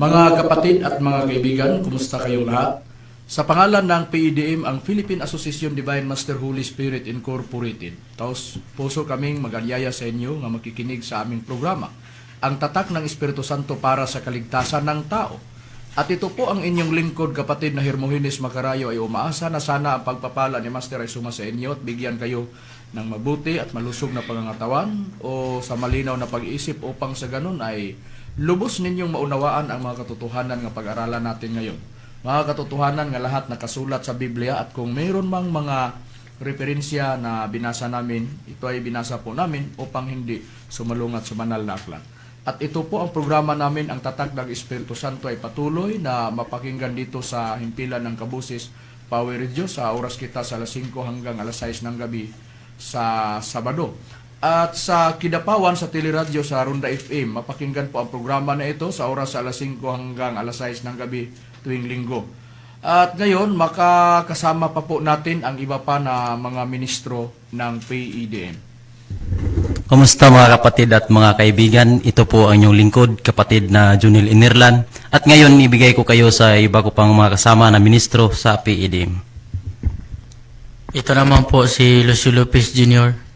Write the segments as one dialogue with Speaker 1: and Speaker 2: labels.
Speaker 1: Mga kapatid at mga kaibigan, kumusta kayong lahat? Sa pangalan ng PEDM, ang Philippine Association Divine Master Holy Spirit Incorporated, taos puso kaming mag-anyaya sa inyo nga makikinig sa aming programa, ang tatak ng Espiritu Santo para sa kaligtasan ng tao. At ito po ang inyong lingkod, kapatid na Hermogenes Macarayo, ay umaasa na sana ang pagpapala ni Master ay suma sa inyo at bigyan kayo ng mabuti at malusog na pangangatawan o sa malinaw na pag-iisip upang sa ganun ay lubos ninyong maunawaan ang mga katotohanan nga pag-aralan natin ngayon. Mga katotohanan nga lahat nakasulat sa Biblia, at kung mayroon mang mga referensya na binasa namin, ito ay binasa po namin upang hindi sumalungat sa banal na aklat. At ito po ang programa namin, ang Tatak ng Espiritu Santo, ay patuloy na mapakinggan dito sa himpilan ng Kabusis Power Radio sa oras kita sa alas 5 hanggang alas 6 ng gabi sa Sabado. At sa Kidapawan sa Teleradyo sa Ronda FM, mapakinggan po ang programa na ito sa oras sa alas 5 hanggang alas 6 ng gabi tuwing linggo. At ngayon, makakasama pa po natin ang iba pa na mga ministro ng PEDM.
Speaker 2: Kumusta mga kapatid at mga kaibigan? Ito po ang inyong lingkod, kapatid na Junil Inirlan. At ngayon, ibigay ko kayo sa iba ko pang mga kasama na ministro sa PEDM.
Speaker 3: Ito naman po si Lucio Lopez Jr.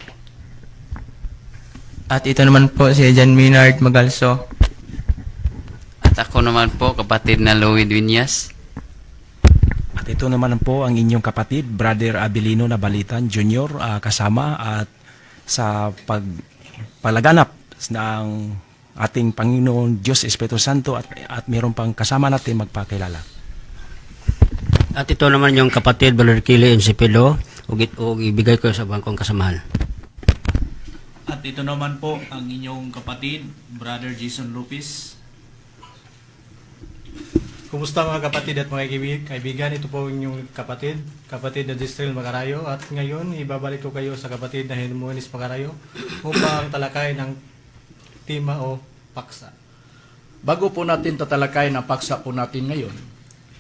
Speaker 3: At ito naman po si Jan Minard Magalso.
Speaker 4: At ako naman po, kapatid na Louie Dueñas.
Speaker 5: At ito naman po ang inyong kapatid, Brother Abilino Nabalitan Jr. Kasama at sa paglaganap ng ating Panginoon Diyos Espiritu Santo at mayroon pang kasama natin magpakilala.
Speaker 6: At ito naman yung kapatid, Brother Kili Encepedo, ug ibigay ko sa bangkong kasamahan.
Speaker 7: At ito naman po ang inyong kapatid, Brother Jason Lopez.
Speaker 8: Kumusta mga kapatid at mga kaibigan? Ito po ang inyong kapatid na Distril Macarayo. At ngayon, ibabalik ko kayo sa kapatid na Hermogenes Macarayo upang talakay ng tema o paksa.
Speaker 1: Bago po natin tatalakay ng paksa po natin ngayon,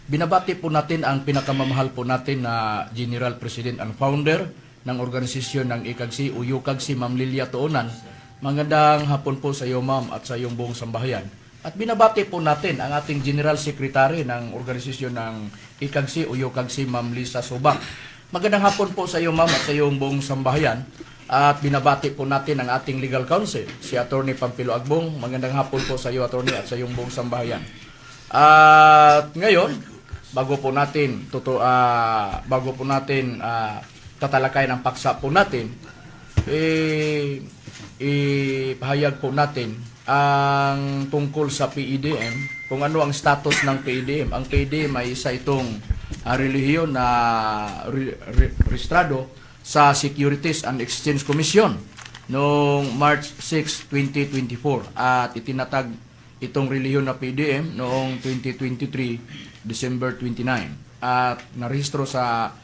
Speaker 1: binabati po natin ang pinakamamahal po natin na General President and Founder ng organisasyon ng ICAGSI o UCAGSI, Ma'am Lilia Tuonan. Magandang hapon po sa iyo, Ma'am, at sa iyong buong sambahayan. At binabati po natin ang ating General Secretary ng organisasyon ng ICAGSI o UCAGSI, Ma'am Lisa Subak. Magandang hapon po sa iyo, Ma'am, at sa iyong buong sambahayan. At binabati po natin ang ating Legal Counsel, si Attorney Pampilo Agbong. Magandang hapon po sa iyo, Attorney, at sa iyong buong sambahayan. At ngayon, bago po natin tatalakay ng paksa po natin, ipahayag po natin ang tungkol sa PEDM, kung ano ang status ng PEDM. Ang PEDM ay isa itong relihiyon na rehistrado sa Securities and Exchange Commission noong March 6, 2024 at itinatag itong relihiyon na PEDM noong 2023, December 29 at narehistro sa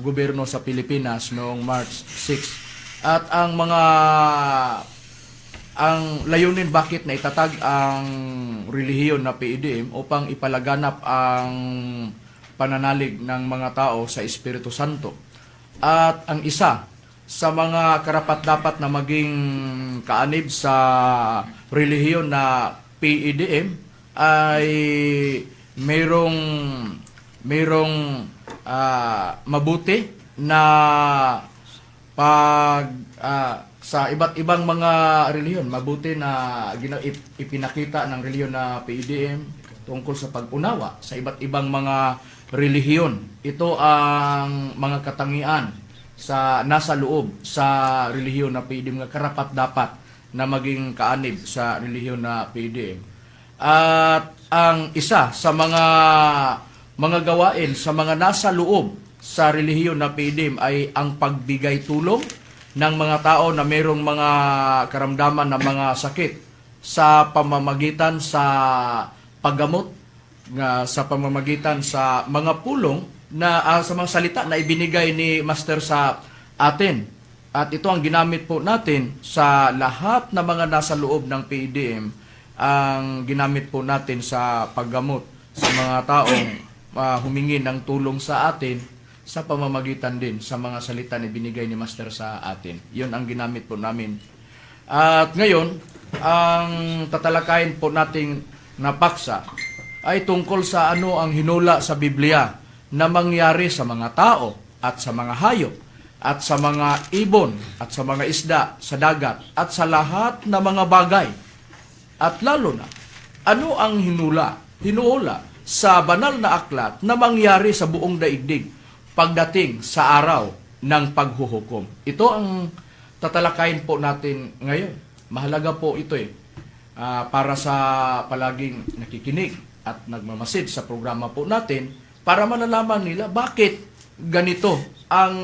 Speaker 1: gobyerno sa Pilipinas noong March 6. At ang layunin bakit na itatag ang relihiyon na PEDM upang ipalaganap ang pananalig ng mga tao sa Espiritu Santo. At ang isa sa mga karapat-dapat na maging kaanib sa relihiyon na PEDM ay mayroong mabuti na sa iba't ibang mga relihiyon, mabuti na ipinakita ng relihiyon na PEDM tungkol sa pag-unawa sa iba't ibang mga relihiyon. Ito ang mga katangian sa nasa loob sa relihiyon na PEDM nga karapat-dapat na maging kaanib sa relihiyon na PEDM. At ang isa sa mga gawain sa mga nasa loob sa relihiyon na PEDM ay ang pagbigay tulong ng mga tao na mayroong mga karamdaman na mga sakit sa pamamagitan sa paggamot, sa pamamagitan sa mga pulong na sa mga salita na ibinigay ni Master sa atin. At ito ang ginamit po natin sa lahat na mga nasa loob ng PEDM, ang ginamit po natin sa paggamot sa mga taong humingi ng tulong sa atin sa pamamagitan din sa mga salita na binigay ni Master sa atin. Yun ang ginamit po namin. At ngayon, ang tatalakayin po natin na paksa ay tungkol sa ano ang hinula sa Biblia na mangyari sa mga tao at sa mga hayop at sa mga ibon at sa mga isda sa dagat at sa lahat na mga bagay. At lalo na, ano ang hinuula sa banal na aklat na mangyari sa buong daigdig pagdating sa araw ng paghuhukom. Ito ang tatalakayin po natin ngayon. Mahalaga po ito para sa palaging nakikinig at nagmamasid sa programa po natin para malalaman nila bakit ganito ang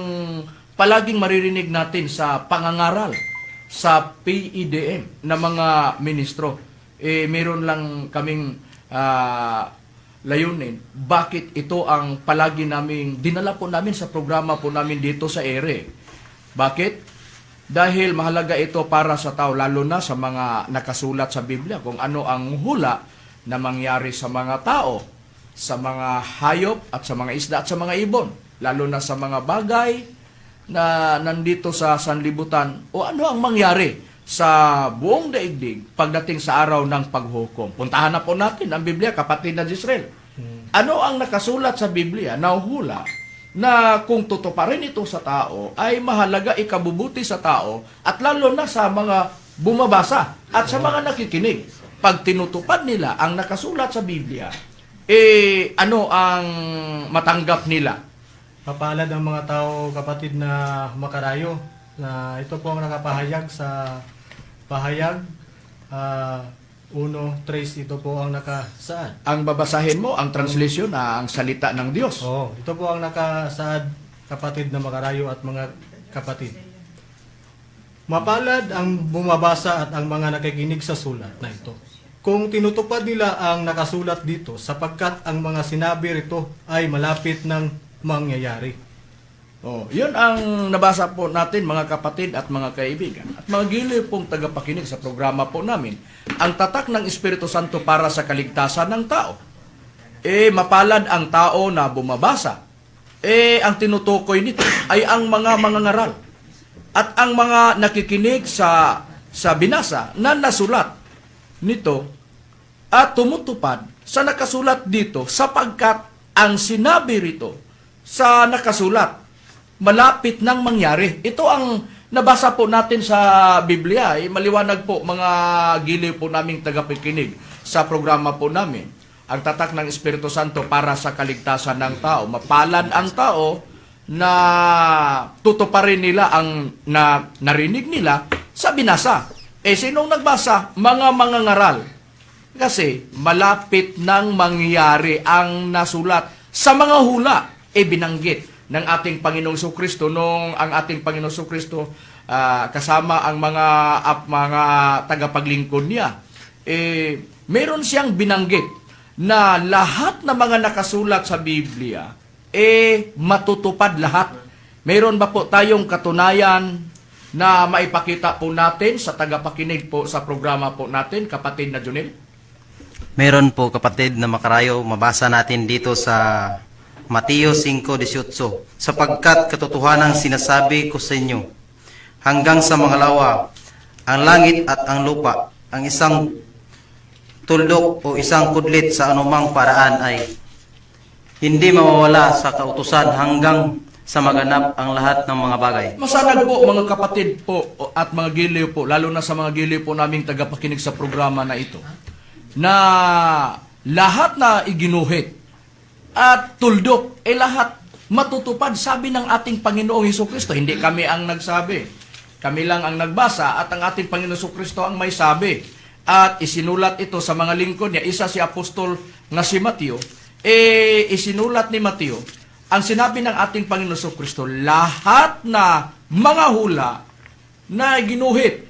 Speaker 1: palaging maririnig natin sa pangangaral sa PEDM na mga ministro. Meron lang kaming layunin. Bakit ito ang palagi naming dinala po namin sa programa po namin dito sa ere? Bakit? Dahil mahalaga ito para sa tao, lalo na sa mga nakasulat sa Biblia, kung ano ang hula na mangyari sa mga tao, sa mga hayop at sa mga isda at sa mga ibon, lalo na sa mga bagay na nandito sa sanlibutan, o ano ang mangyari sa buong daigdig pagdating sa araw ng paghukom. Puntahan na po natin ang Biblia, kapatid na Israel. Ano ang nakasulat sa Biblia na hula na kung tutuparin ito sa tao ay mahalaga ikabubuti sa tao at lalo na sa mga bumabasa at sa mga nakikinig. Pag tinutupad nila ang nakasulat sa Biblia, ano ang matanggap nila?
Speaker 8: Mapalad ang mga tao, kapatid na makarayo, na ito po ang nakapahayag sa pahayag 1:3. Ito po ang nakasaad.
Speaker 1: Ang babasahin mo, ang translation na ang salita ng Diyos.
Speaker 8: Ito po ang nakasaad, kapatid na makarayo at mga kapatid. Mapalad ang bumabasa at ang mga nakikinig sa sulat na ito, kung tinutupad nila ang nakasulat dito, sapagkat ang mga sinabi rito ay malapit ng mangyayari.
Speaker 1: Yun ang nabasa po natin, mga kapatid at mga kaibigan. At mga giliw pong tagapakinig sa programa po namin, ang tatak ng Espiritu Santo para sa kaligtasan ng tao. Mapalad ang tao na bumabasa. Ang tinutukoy nito ay ang mga mangangaral at ang mga nakikinig sa binasa na nasulat nito at tumutupad sa nakasulat dito, sapagkat ang sinabi rito sa nakasulat malapit nang mangyari. Ito ang nabasa po natin sa Biblia. Maliwanag po, mga giliw po naming tagapakinig sa programa po namin. Ang tatak ng Espiritu Santo para sa kaligtasan ng tao. Mapalad ang tao na tutuparin nila ang narinig nila sa binasa. Sinong nagbasa? Mga mangangaral. Kasi malapit nang mangyari ang nasulat sa mga hula. Binanggit ng ating Panginoong Jesucristo nung ang ating Panginoong Jesucristo kasama ang mga tagapaglingkod niya. Meron siyang binanggit na lahat ng mga nakasulat sa Biblia matutupad lahat. Meron ba po tayong katunayan na maipakita po natin sa tagapakinig po sa programa po natin, kapatid na Junel?
Speaker 2: Meron po, kapatid na makarayo, mabasa natin dito sa Mateo 5:18, sapagkat katotohanang sinasabi ko sa inyo, hanggang sa mga lawa, ang langit at ang lupa, ang isang tuldok o isang kudlit sa anumang paraan ay hindi mawawala sa kautusan hanggang sa maganap ang lahat ng mga bagay.
Speaker 1: Masanag po, mga kapatid po at mga giliw po, lalo na sa mga giliw po naming tagapakinig sa programa na ito, na lahat na iginuhit at tuldok, lahat matutupad, sabi ng ating Panginoong Hesukristo. Hindi kami ang nagsabi. Kami lang ang nagbasa at ang ating Panginoong Hesukristo ang may sabi. At isinulat ito sa mga lingkod niya. Isa si apostol na si Mateo. Isinulat ni Mateo, ang sinabi ng ating Panginoong Hesukristo, lahat na mga hula na ginuhit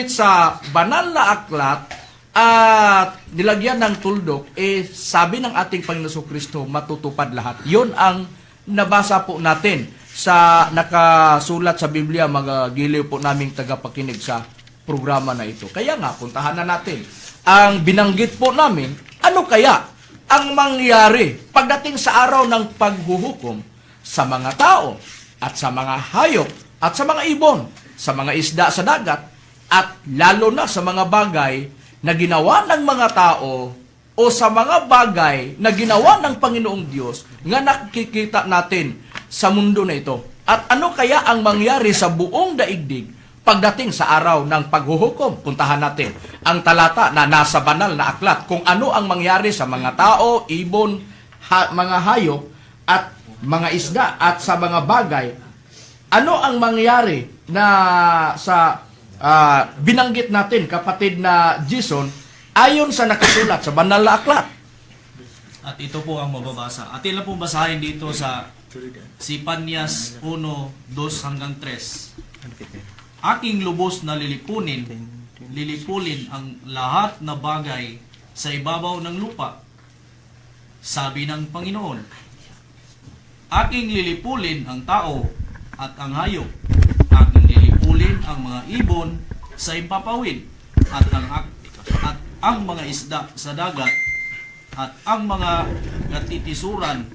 Speaker 1: sa banal na aklat at nilagyan ng tuldok, sabi ng ating Panginoon Jesucristo, matutupad lahat. Yun ang nabasa po natin sa nakasulat sa Biblia, mga giliw po naming tagapakinig sa programa na ito. Kaya nga, puntahan na natin ang binanggit po namin, ano kaya ang mangyari pagdating sa araw ng paghuhukom sa mga tao at sa mga hayop at sa mga ibon, sa mga isda sa dagat, at lalo na sa mga bagay na ginawa ng mga tao o sa mga bagay na ginawa ng Panginoong Diyos nga nakikita natin sa mundo na ito. At ano kaya ang mangyari sa buong daigdig pagdating sa araw ng paghuhukom? Puntahan natin ang talata na nasa banal na aklat kung ano ang mangyari sa mga tao, ibon, mga hayop at mga isda at sa mga bagay. Ano ang mangyari na sa binanggit natin, kapatid na Jason, ayon sa nakasulat sa banal na aklat?
Speaker 7: At ito po ang mababasa. Atin lang po basahin dito sa Sipanyas 1:2 hanggang 3. Aking lubos na lilipulin ang lahat na bagay sa ibabaw ng lupa, sabi ng Panginoon. Aking lilipulin ang tao at ang hayop. Aking lilipulin ang mga ibon sa impapawid at ang mga isda sa dagat at ang mga katitisuran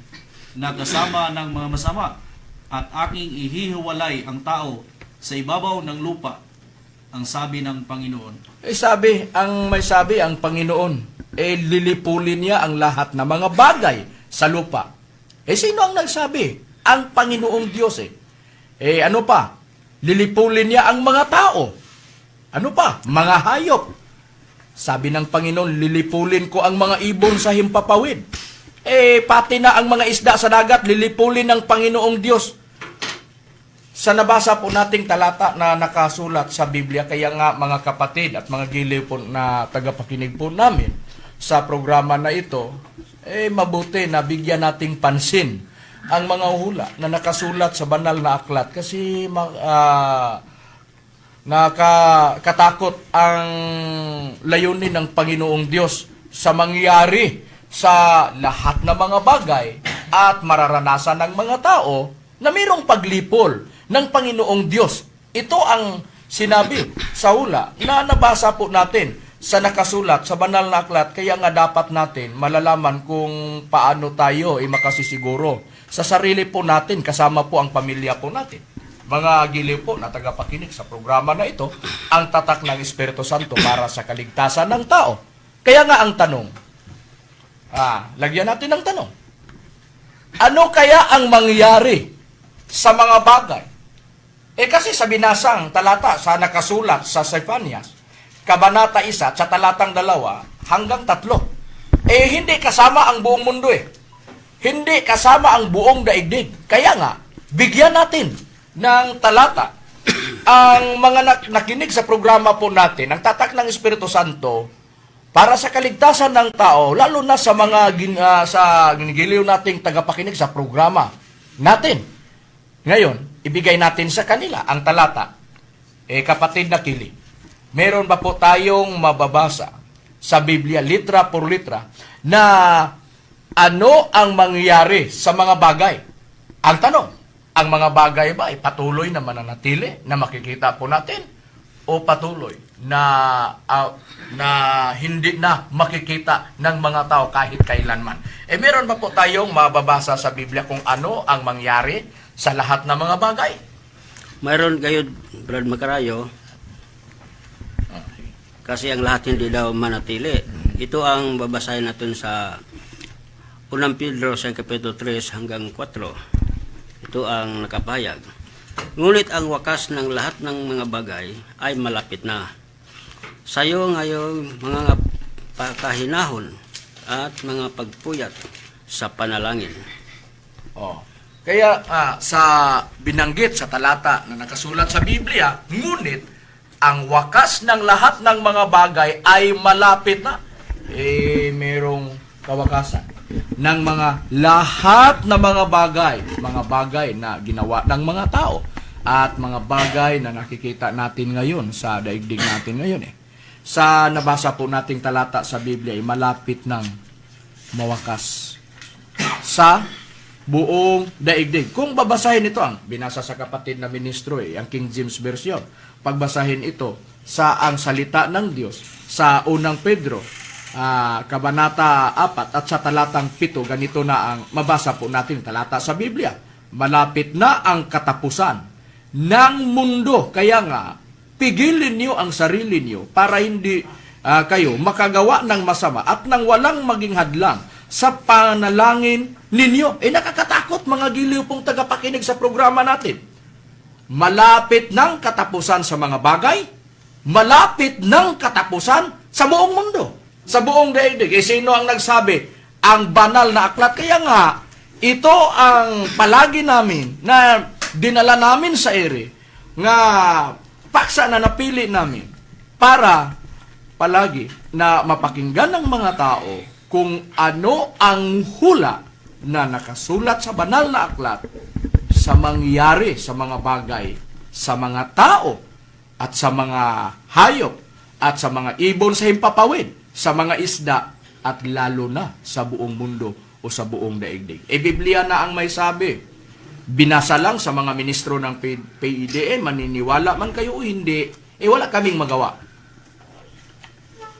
Speaker 7: na kasama ng mga masama, at aking ihihiwalay ang tao sa ibabaw ng lupa, ang sabi ng Panginoon.
Speaker 1: May sabi ang Panginoon, lilipulin niya ang lahat ng mga bagay sa lupa. Sino ang nagsabi? Ang Panginoong Diyos ano pa? Lilipulin niya ang mga tao. Ano pa? Mga hayop. Sabi ng Panginoon, lilipulin ko ang mga ibon sa himpapawid. Pati na ang mga isda sa dagat, lilipulin ng Panginoong Diyos. Sa nabasa po nating talata na nakasulat sa Biblia, kaya nga mga kapatid at mga giliw po na tagapakinig po namin sa programa na ito, mabuti na bigyan nating pansin ang mga hula na nakasulat sa banal na aklat kasi nakakatakot ang layunin ng Panginoong Diyos sa mangyari sa lahat ng mga bagay at mararanasan ng mga tao na mayroong paglipol ng Panginoong Diyos. Ito ang sinabi sa hula na nabasa po natin sa nakasulat sa banal na aklat, kaya nga dapat natin malalaman kung paano tayo makasisiguro sa sarili po natin, kasama po ang pamilya po natin. Mga giliw po na tagapakinig sa programa na ito, ang tatak ng Espiritu Santo para sa kaligtasan ng tao. Kaya nga ang tanong, lagyan natin ng tanong. Ano kaya ang mangyari sa mga bagay? Kasi sa binasang talata sa nakasulat sa Sipanyas, Kabanata 1 sa talatang 2 hanggang 3, hindi kasama ang buong mundo Hindi kasama ang buong daigdig. Kaya nga, bigyan natin ng talata ang mga nakinig sa programa po natin, ang tatak ng Espiritu Santo, para sa kaligtasan ng tao, lalo na sa mga ginigiliw nating tagapakinig sa programa natin. Ngayon, ibigay natin sa kanila ang talata. Kapatid na Kili, meron ba po tayong mababasa sa Biblia, litra por litra, na ano ang mangyayari sa mga bagay? Ang tanong, ang mga bagay ba ay patuloy na mananatili na makikita po natin? O patuloy na hindi na makikita ng mga tao kahit kailanman? Meron ba po tayong mababasa sa Biblia kung ano ang mangyari sa lahat ng mga bagay?
Speaker 6: Mayroon kayo, Brad Macarayo, kasi ang lahat hindi daw manatili. Ito ang babasahin natin sa 1 Pedro sa Kapitulo 3 hanggang 4. Ito ang nakapahayag. Ngunit ang wakas ng lahat ng mga bagay ay malapit na. Sayo ngayon mga pakahinahon at mga pagpuyat sa panalangin.
Speaker 1: Kaya sa binanggit sa talata na nakasulat sa Biblia, ngunit ang wakas ng lahat ng mga bagay ay malapit na. Merong kawakasan ng mga lahat na mga bagay na ginawa ng mga tao at mga bagay na nakikita natin ngayon sa daigdig natin ngayon. Sa nabasa po nating talata sa Biblia ay malapit ng mawakas sa buong daigdig. Kung babasahin ito, ang binasa sa kapatid na ministro, ang King James Version, pagbasahin ito sa ang salita ng Diyos sa 1 Pedro, Kabanata 4 at sa talatang 7, ganito na ang mabasa po natin talata sa Biblia. Malapit na ang katapusan ng mundo. Kaya nga, pigilin niyo ang sarili niyo para hindi kayo makagawa ng masama at nang walang maging hadlang sa panalangin ninyo. Nakakatakot mga giliw pong tagapakinig sa programa natin. Malapit ng katapusan sa mga bagay, malapit ng katapusan sa buong mundo, sa buong daigdig. Sino ang nagsabi? Ang banal na aklat. Kaya nga, ito ang palagi namin na dinala namin sa ere, nga paksa na napili namin para palagi na mapakinggan ng mga tao kung ano ang hula na nakasulat sa banal na aklat sa mangyari sa mga bagay, sa mga tao, at sa mga hayop, at sa mga ibon sa himpapawid, sa mga isda, at lalo na sa buong mundo o sa buong daigdig. Biblia na ang may sabi. Binasa lang sa mga ministro ng PIDM, maniniwala man kayo o hindi, wala kaming magawa.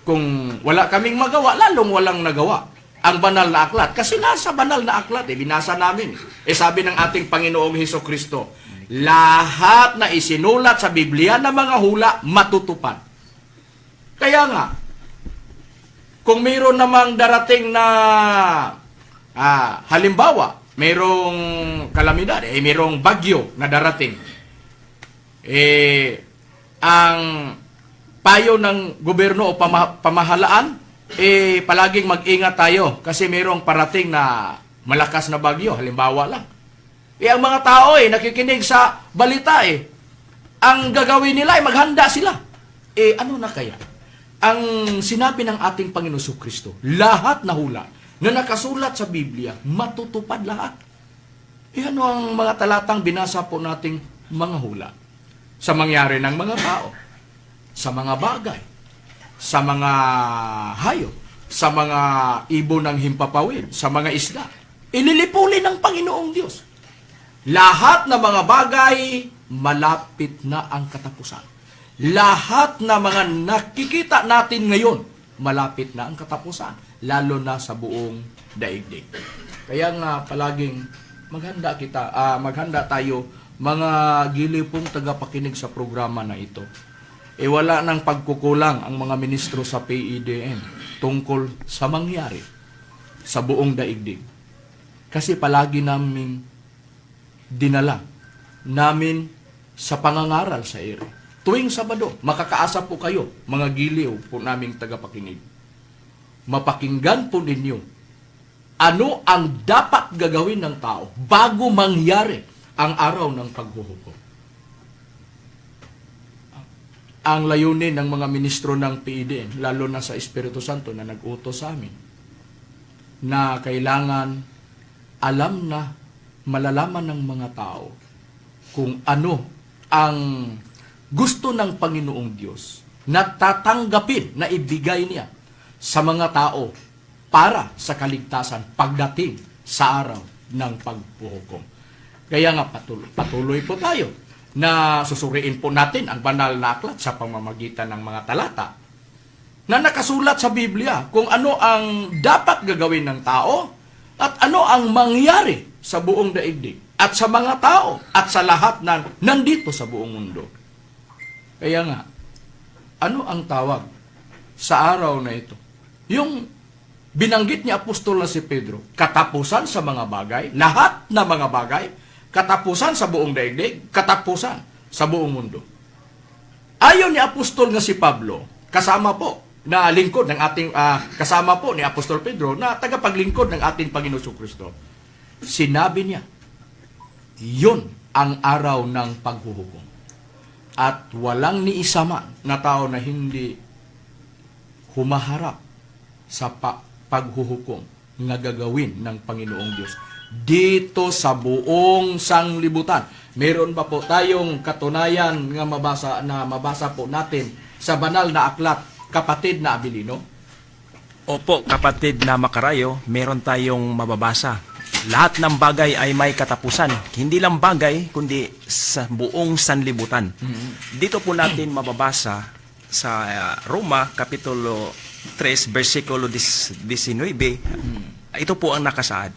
Speaker 1: Kung wala kaming magawa, lalong walang nagawa ang banal na aklat. Kasi nasa banal na aklat, binasa namin. Sabi ng ating Panginoong Hesukristo, lahat na isinulat sa Biblia na mga hula, matutupad. Kaya nga, kung mayroon namang darating na halimbawa, mayroong kalamidad, mayroong bagyo na darating, ang payo ng gobyerno o pamahalaan, palaging mag-ingat tayo kasi mayroong parating na malakas na bagyo, halimbawa lang. Ang mga tao nakikinig sa balita, ang gagawin nila ay maghanda sila. Ano na kaya? Ang sinabi ng ating Panginoon Jesucristo, lahat na hula na nakasulat sa Biblia, matutupad lahat. Ano ang mga talatang binasa po nating mga hula? Sa mangyari ng mga tao, sa mga bagay, sa mga hayop, sa mga ibon ng himpapawid, sa mga isda. Ililipuli ng Panginoong Diyos. Lahat na mga bagay, malapit na ang katapusan. Lahat na mga nakikita natin ngayon, malapit na ang katapusan, lalo na sa buong daigdig. Kaya nga palaging maghanda tayo, mga gilipong tagapakinig sa programa na ito. Wala nang pagkukulang ang mga ministro sa PIDM tungkol sa mangyari sa buong daigdig. Kasi palagi namin dinala namin sa pangangaral sa ere. Tuwing Sabado, makakaasa po kayo, mga giliw po naming tagapakinig. Mapakinggan po ninyo ano ang dapat gagawin ng tao bago mangyari ang araw ng paghuhukom. Ang layunin ng mga ministro ng PIDM, lalo na sa Espiritu Santo na nag-utos sa amin, na kailangan alam na malalaman ng mga tao kung ano ang gusto ng Panginoong Diyos na tatanggapin, na ibigay niya sa mga tao para sa kaligtasan pagdating sa araw ng paghuhukom. Kaya nga patuloy po tayo na susuriin po natin ang banal na aklat sa pamamagitan ng mga talata na nakasulat sa Biblia kung ano ang dapat gagawin ng tao at ano ang mangyari sa buong daigdig at sa mga tao at sa lahat na nandito sa buong mundo. Kaya nga, ano ang tawag sa araw na ito? Yung binanggit ni Apostol na si Pedro, katapusan sa mga bagay, lahat na mga bagay, katapusan sa buong daigdig, katapusan sa buong mundo. Ayon ni Apostol nga si Pablo, kasama po na lingkod ng ating kasama po ni Apostol Pedro na tagapaglingkod ng ating Panginoon Jesucristo. Sinabi niya, yun ang araw ng paghuhukom. At walang ni isa man na tao na hindi humaharap sa paghuhukom nga gagawin ng Panginoong Diyos dito sa buong sanglibutan. Meron ba po tayong katunayan nga mabasa po natin sa banal na aklat, kapatid na Abilino?
Speaker 5: Opo, kapatid na Makarayo, meron tayong mababasa. Lahat ng bagay ay may katapusan. Hindi lang bagay, kundi sa buong sanlibutan. Dito po natin mababasa sa Roma, Kapitulo 3, versikulo 19. Ito po ang nakasaad.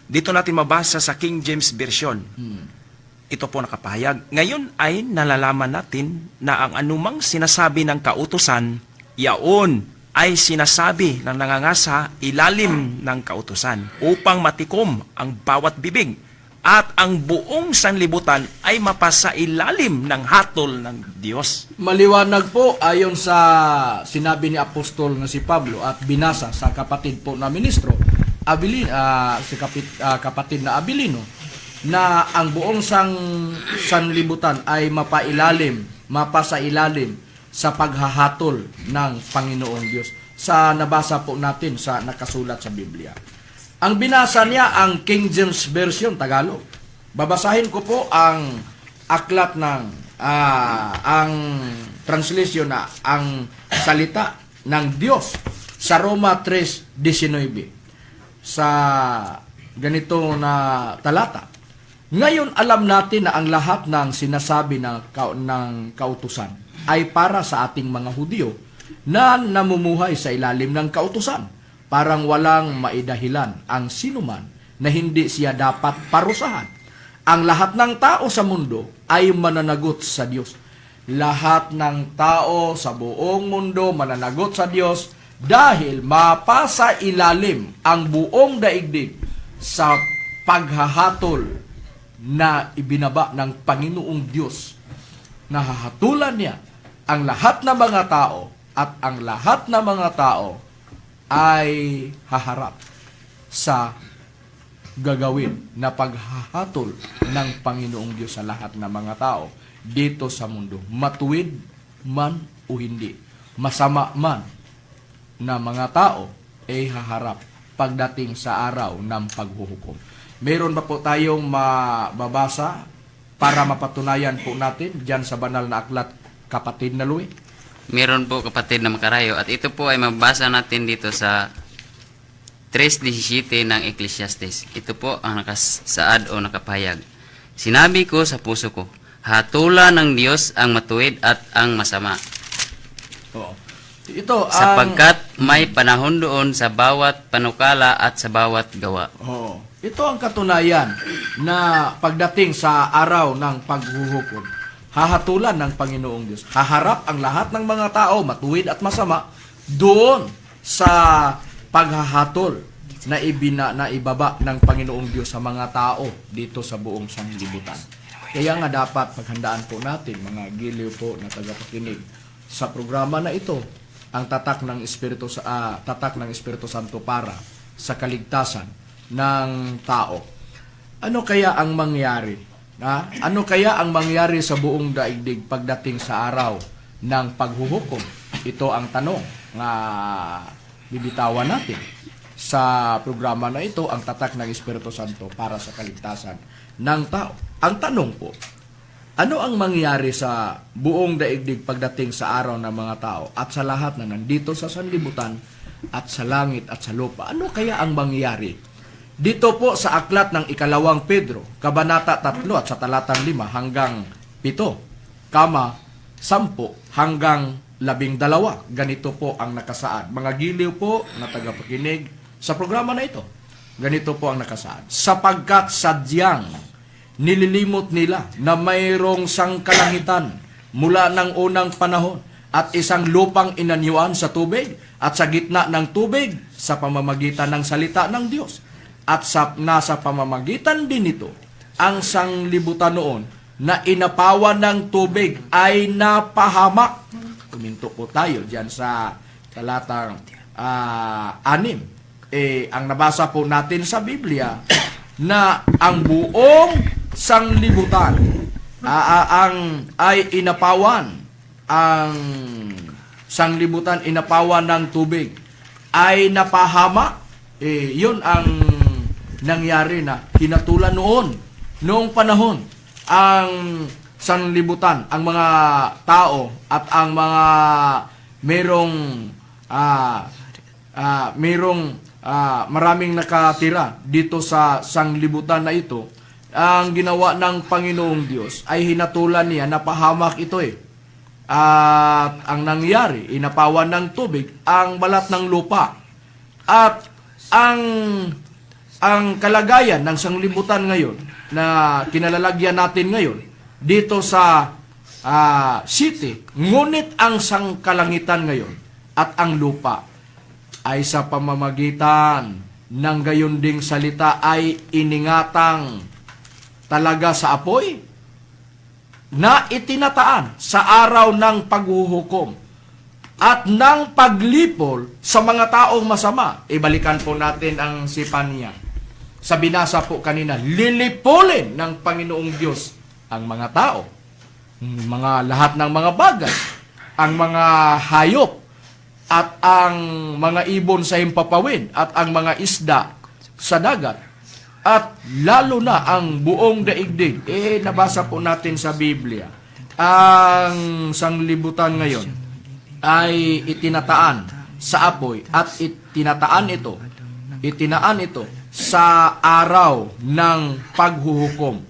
Speaker 5: Dito natin mabasa sa King James Version. Ito po nakapahayag. Ngayon ay nalalaman natin na ang anumang sinasabi ng kautusan Yaon ay sinasabi ng nangangasa ilalim ng kautusan upang matikom ang bawat bibig at ang buong sanlibutan ay mapasa ilalim ng hatol ng Diyos.
Speaker 1: Maliwanag po ayon sa sinabi ni Apostol na si Pablo at binasa sa kapatid po na ministro, kapatid na Abilino, na ang buong sanlibutan ay mapasa ilalim sa paghahatol ng Panginoong Diyos. Sa nabasa po natin sa nakasulat sa Biblia. Ang binasa niya ang King James Version Tagalog. Babasahin ko po ang aklat ng ang translation na ang salita ng Diyos sa Roma 3:19 sa ganito na talata. Ngayon alam natin na ang lahat ng sinasabi ng kautusan ay para sa ating mga Hudyo na namumuhay sa ilalim ng kautusan. Parang walang maidahilan ang sinuman na hindi siya dapat parusahan. Ang lahat ng tao sa mundo ay mananagot sa Diyos. Lahat ng tao sa buong mundo mananagot sa Diyos dahil mapasa ilalim ang buong daigdig sa paghahatol na ibinaba ng Panginoong Diyos. Nahahatulan niya ang lahat ng mga tao at ang lahat ng mga tao ay haharap sa gagawin na paghahatol ng Panginoong Diyos sa lahat ng mga tao dito sa mundo. Matuwid man o hindi, masama man na mga tao ay haharap pagdating sa araw ng paghuhukom. Meron ba po tayong mababasa para mapatunayan po natin dyan sa banal na aklat, kapatid na Louie?
Speaker 4: Meron po kapatid na makarayo at ito po ay mabasa natin dito sa 3:17 ng Ecclesiastes. Ito po ang nakasaad o nakapahayag. Sinabi ko sa puso ko, hatulan ng Diyos ang matuwid at ang masama.
Speaker 1: Oo. Ito ang
Speaker 4: Sapagkat may panahon doon sa bawat panukala at sa bawat gawa.
Speaker 1: Oo. Ito ang katunayan na pagdating sa araw ng paghuhukom, hahatulan ng Panginoong Diyos. Haharap ang lahat ng mga tao, matuwid at masama, doon sa paghahatol na ibaba ng Panginoong Diyos sa mga tao dito sa buong sanlibutan. Kaya nga dapat paghandaan po natin, mga giliw po na tagapakinig, sa programa na ito, ang tatak ng Espiritu Santo para sa kaligtasan ng tao. Ano kaya ang mangyari? Ano kaya ang mangyari sa buong daigdig pagdating sa araw ng paghuhukom? Ito ang tanong na bibitawan natin sa programa na ito, ang tatak ng Espiritu Santo para sa kaligtasan ng tao. Ang tanong po, ano ang mangyari sa buong daigdig pagdating sa araw ng mga tao at sa lahat na nandito sa sanlibutan at sa langit at sa lupa? Ano kaya ang mangyari? Dito po sa aklat ng 2 Pedro, Kabanata 3 at sa talatang 5 hanggang 7, 10 hanggang 12. Ganito po ang nakasaad. Mga giliw po na tagapakinig sa programa na ito. Ganito po ang nakasaad. Sapagkat sadyang nililimot nila na mayroong sangkalangitan mula ng unang panahon at isang lupang inanyuan sa tubig at sa gitna ng tubig sa pamamagitan ng salita ng Diyos. At nasa pamamagitan din nito, ang sanglibutan noon na inapawan ng tubig ay napahamak. Kuminto po tayo dyan sa talatang 6. Ang nabasa po natin sa Biblia na ang buong sanglibutan ay inapawan. Ang sanglibutan inapawan ng tubig ay napahamak. Yun ang nangyari na hinatulan noong panahon ang sanlibutan, ang mga tao at ang mga merong maraming nakatira dito sa sanglibutan na ito. Ang ginawa ng Panginoong Diyos ay hinatulan niya, napahamak ito At ang nangyari, inapawan ng tubig ang balat ng lupa. At ang kalagayan ng sanglibutan ngayon na kinalalagyan natin ngayon dito sa city, ngunit ang sangkalangitan ngayon at ang lupa ay sa pamamagitan ng gayon ding salita ay iningatang talaga sa apoy na itinataan sa araw ng paghuhukom at ng paglipol sa mga taong masama. Ibalikan po natin ang sipan niya. Sa binasa po kanina, lilipulin ng Panginoong Diyos ang mga tao, lahat ng mga bagay, ang mga hayop, at ang mga ibon sa himpapawid, at ang mga isda sa dagat, at lalo na ang buong daigdig. Nabasa po natin sa Biblia, ang sanglibutan ngayon ay itinataan sa apoy at itinaan ito sa araw ng paghuhukom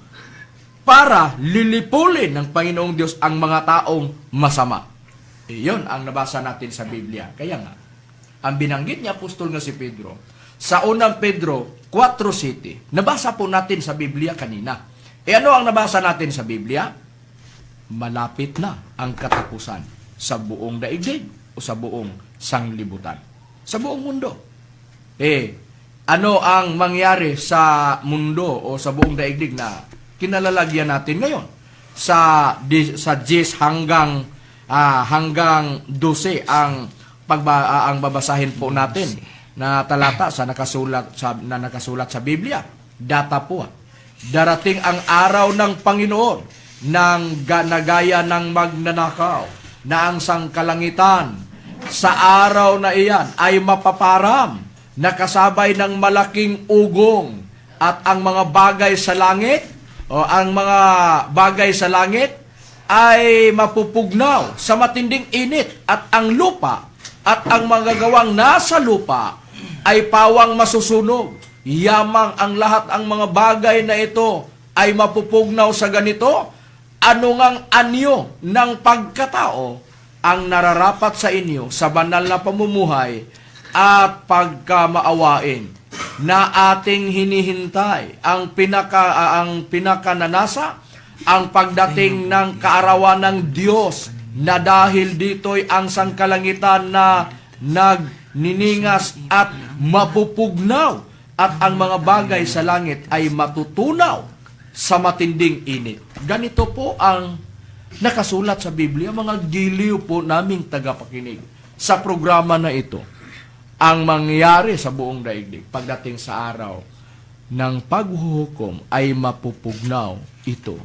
Speaker 1: para lilipulin ng Panginoong Diyos ang mga taong masama. Iyon ang nabasa natin sa Biblia. Kaya nga, ang binanggit niya apostol nga si Pedro, sa unang Pedro 4:7, nabasa po natin sa Biblia kanina. Ano ang nabasa natin sa Biblia? Malapit na ang katapusan sa buong daigdig o sa buong sanglibutan. Sa buong mundo. Ano ang mangyari sa mundo o sa buong daigdig na kinalalagyan natin ngayon? Sa 10 hanggang 12 ang babasahin po natin na talata sa nakasulat sa Biblia. Data po. Darating ang araw ng Panginoon ng nagaya ng magnanakaw na ang sangkalangitan sa araw na iyan ay mapaparam na kasabay ng malaking ugong at ang mga bagay sa langit ay mapupugnaw sa matinding init at ang lupa at ang magagawang nasa lupa ay pawang masusunog. Yamang ang lahat ang mga bagay na ito ay mapupugnaw sa ganito. Ano ngang anyo ng pagkatao ang nararapat sa inyo sa banal na pamumuhay at pagkamaawain na ating hinihintay ang pinakananasa, ang pagdating ng kaarawan ng Diyos na dahil dito'y ang sangkalangitan na nagniningas at mapupugnaw at ang mga bagay sa langit ay matutunaw sa matinding init. Ganito po ang nakasulat sa Biblia, mga giliw po naming tagapakinig sa programa na ito. Ang mangyari sa buong daigdig pagdating sa araw ng paghuhukom ay mapupugnaw ito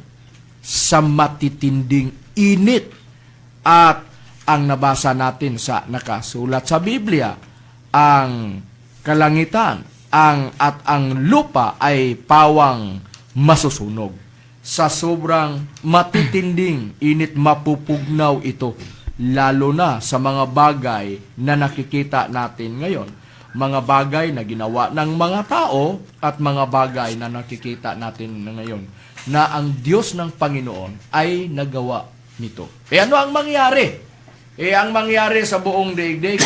Speaker 1: sa matitinding init. At ang nabasa natin sa nakasulat sa Biblia, ang kalangitan at ang lupa ay pawang masusunog. Sa sobrang matitinding init mapupugnaw ito, lalo na sa mga bagay na nakikita natin ngayon. Mga bagay na ginawa ng mga tao at mga bagay na nakikita natin ngayon na ang Diyos ng Panginoon ay nagawa nito. Ano ang mangyari? Ang mangyari sa buong daigdig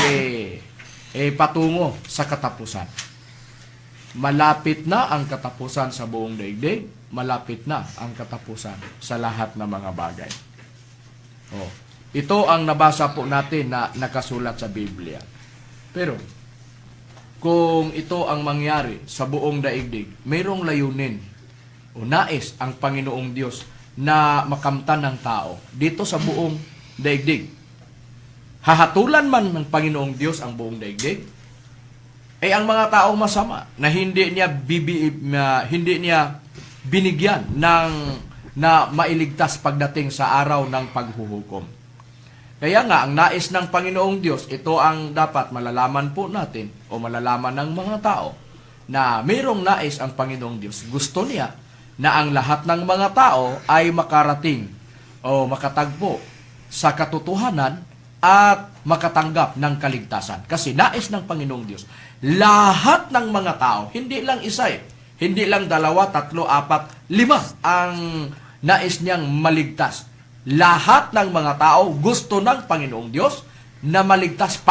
Speaker 1: patungo sa katapusan. Malapit na ang katapusan sa buong daigdig, malapit na ang katapusan sa lahat ng mga bagay. Ito ang nabasa po natin na nakasulat sa Biblia. Pero, kung ito ang mangyari sa buong daigdig, mayroong layunin o nais ang Panginoong Diyos na makamtan ng tao dito sa buong daigdig. Hahatulan man ng Panginoong Diyos ang buong daigdig, ang mga taong masama na hindi niya binigyan na mailigtas pagdating sa araw ng paghuhukom. Kaya nga, ang nais ng Panginoong Diyos, ito ang dapat malalaman po natin o malalaman ng mga tao na mayroong nais ang Panginoong Diyos. Gusto niya na ang lahat ng mga tao ay makarating o makatagpo sa katotohanan at makatanggap ng kaligtasan. Kasi nais ng Panginoong Diyos, lahat ng mga tao, hindi lang isa hindi lang 2, 3, 4, 5 ang nais niyang maligtas. Lahat ng mga tao gusto ng Panginoong Diyos na maliligtas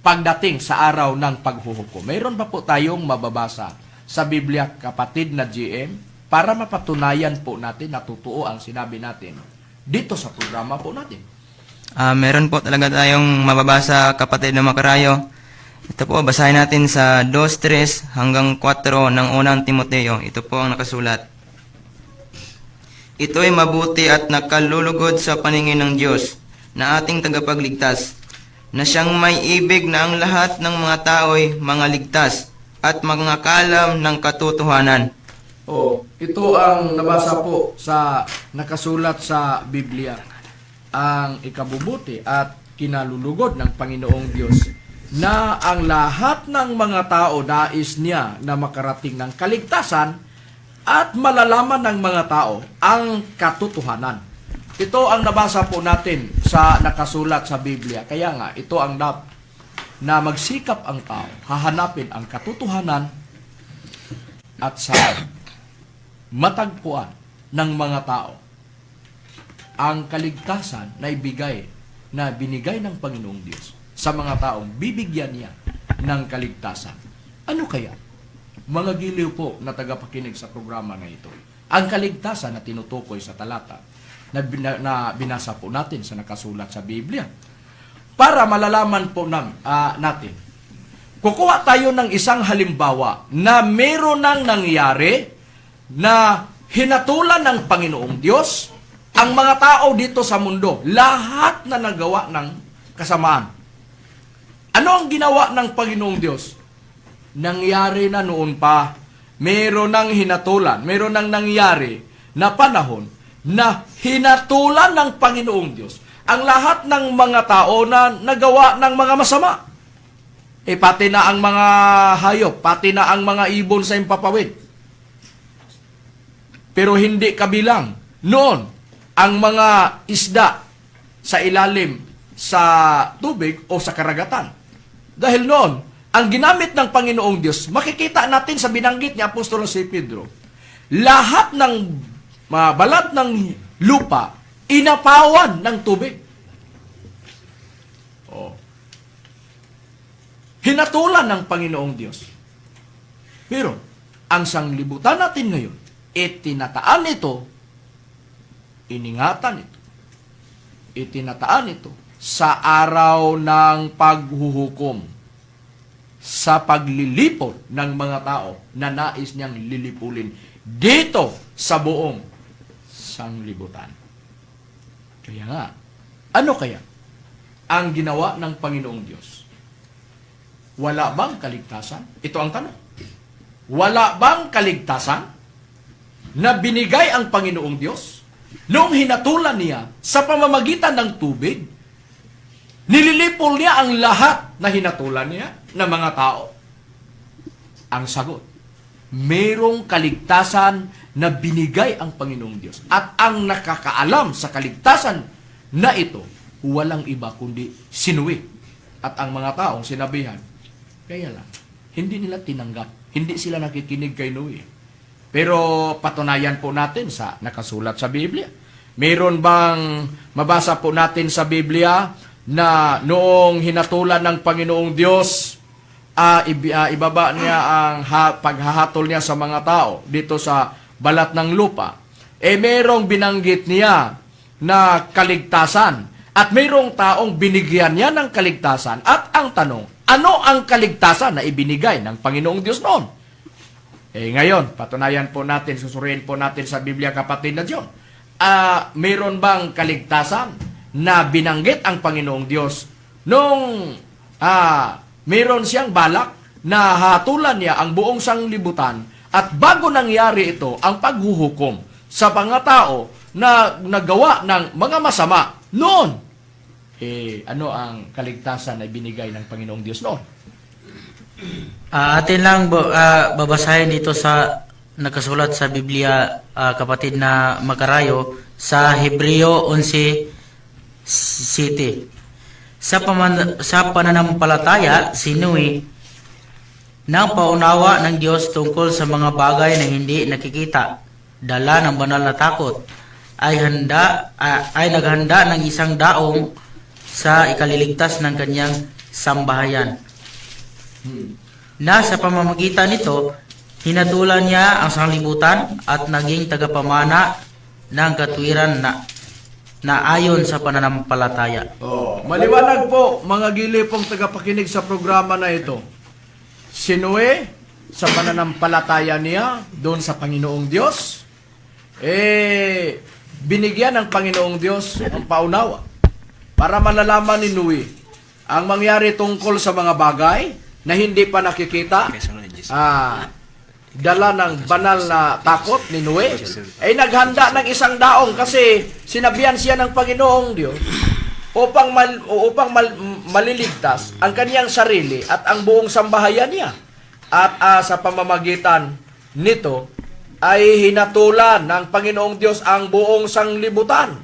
Speaker 1: pagdating sa araw ng paghuhukom. Mayroon pa po tayong mababasa sa Biblia, kapatid na GM, para mapatunayan po natin na totoo ang sinabi natin dito sa programa po natin.
Speaker 9: Meron po talaga tayong mababasa, kapatid na makarayo. Ito po, basahin natin sa 2:3 hanggang 4 ng unang Timoteo. Ito po ang nakasulat. Ito'y mabuti at nakalulugod sa paningin ng Diyos, na ating tagapagligtas, na siyang may ibig na ang lahat ng mga tao'y mga ligtas at mga kalam ng katotohanan.
Speaker 1: Ito ang nabasa po sa nakasulat sa Biblia. Ang ikabubuti at kinalulugod ng Panginoong Diyos na ang lahat ng mga tao nais niya na makarating ng kaligtasan at malalaman ng mga tao ang katotohanan. Ito ang nabasa po natin sa nakasulat sa Biblia. Kaya nga, ito ang na magsikap ang tao, hahanapin ang katotohanan at sa matagpuan ng mga tao ang kaligtasan na binigay ng Panginoong Diyos sa mga taong bibigyan niya ng kaligtasan. Ano kaya? Mga giliw po na tagapakinig sa programa na ito, ang kaligtasan na tinutukoy sa talata na binasa po natin sa nakasulat sa Biblia. Para malalaman po natin, kukuha tayo ng isang halimbawa na meron nang nangyari na hinatulan ng Panginoong Diyos ang mga tao dito sa mundo, lahat na nagawa ng kasamaan. Ano ang ginawa ng Panginoong Diyos? Nangyari na noon pa, meron nang hinatulan, meron nang nangyari na panahon na hinatulan ng Panginoong Diyos ang lahat ng mga tao na nagawa ng mga masama. Pati na ang mga hayop, pati na ang mga ibon sa impapawid. Pero hindi kabilang noon ang mga isda sa ilalim sa tubig o sa karagatan. Dahil noon, ang ginamit ng Panginoong Diyos, makikita natin sa binanggit ni Apostolo si Pedro, lahat ng balat ng lupa, inapawan ng tubig. Hinatulan ng Panginoong Diyos. Pero, ang sanglibutan natin ngayon, itinataan ito, iningatan ito, itinataan ito sa araw ng paghuhukom, sa paglilipol ng mga tao na nais niyang lilipulin dito sa buong sanglibutan. Kaya nga, ano kaya ang ginawa ng Panginoong Diyos? Wala bang kaligtasan? Ito ang tanong. Wala bang kaligtasan na binigay ang Panginoong Diyos noong hinatulan niya sa pamamagitan ng tubig? Nililipol niya ang lahat na hinatulan niya ng mga tao. Ang sagot, mayroong kaligtasan na binigay ang Panginoong Diyos. At ang nakakaalam sa kaligtasan na ito, walang iba kundi sinuwi. At ang mga taong sinabihan, kaya lang, hindi nila tinanggap. Hindi sila nakikinig kay Noe. Pero patunayan po natin sa nakasulat sa Biblia. Mayroon bang mabasa po natin sa Biblia na noong hinatulan ng Panginoong Diyos, ibaba niya ang paghahatol niya sa mga tao dito sa balat ng lupa, mayroong binanggit niya na kaligtasan at mayroong taong binigyan niya ng kaligtasan. At ang tanong, ano ang kaligtasan na ibinigay ng Panginoong Diyos noon? Ngayon, patunayan po natin, susuriin po natin sa Biblia, kapatid na Diyon. Mayroon bang kaligtasan na binanggit ang Panginoong Diyos nung mayroon siyang balak na hatulan niya ang buong sanglibutan at bago nangyari ito, ang paghuhukom sa mga tao na nagawa ng mga masama noon? Ano ang kaligtasan na binigay ng Panginoong Diyos noon?
Speaker 3: Atin lang babasahin dito sa nakasulat sa Biblia, kapatid na makarayo, sa Hebreo 11:7. Sa pananampalataya, si Noe nang paunawa ng Diyos tungkol sa mga bagay na hindi nakikita, dala ng banal na takot, ay naghanda ng isang daong sa ikaliligtas ng kanyang sambahayan. Na sa pamamagitan nito, hinatulan niya ang sanglibutan at naging tagapamana ng katwiran na ayon sa pananampalataya.
Speaker 1: Maliwanag po, mga gili pong tagapakinig sa programa na ito. Si Noe, sa pananampalataya niya doon sa Panginoong Diyos, binigyan ng Panginoong Diyos ang paunawa para malalaman ni Noe ang mangyari tungkol sa mga bagay na hindi pa nakikita. Dala ng banal na takot ni Noe ay naghanda ng isang daong kasi sinabihan siya ng Panginoong Diyos upang maliligtas ang kaniyang sarili at ang buong sambahayan niya. At sa pamamagitan nito ay hinatulan ng Panginoong Diyos ang buong sanglibutan.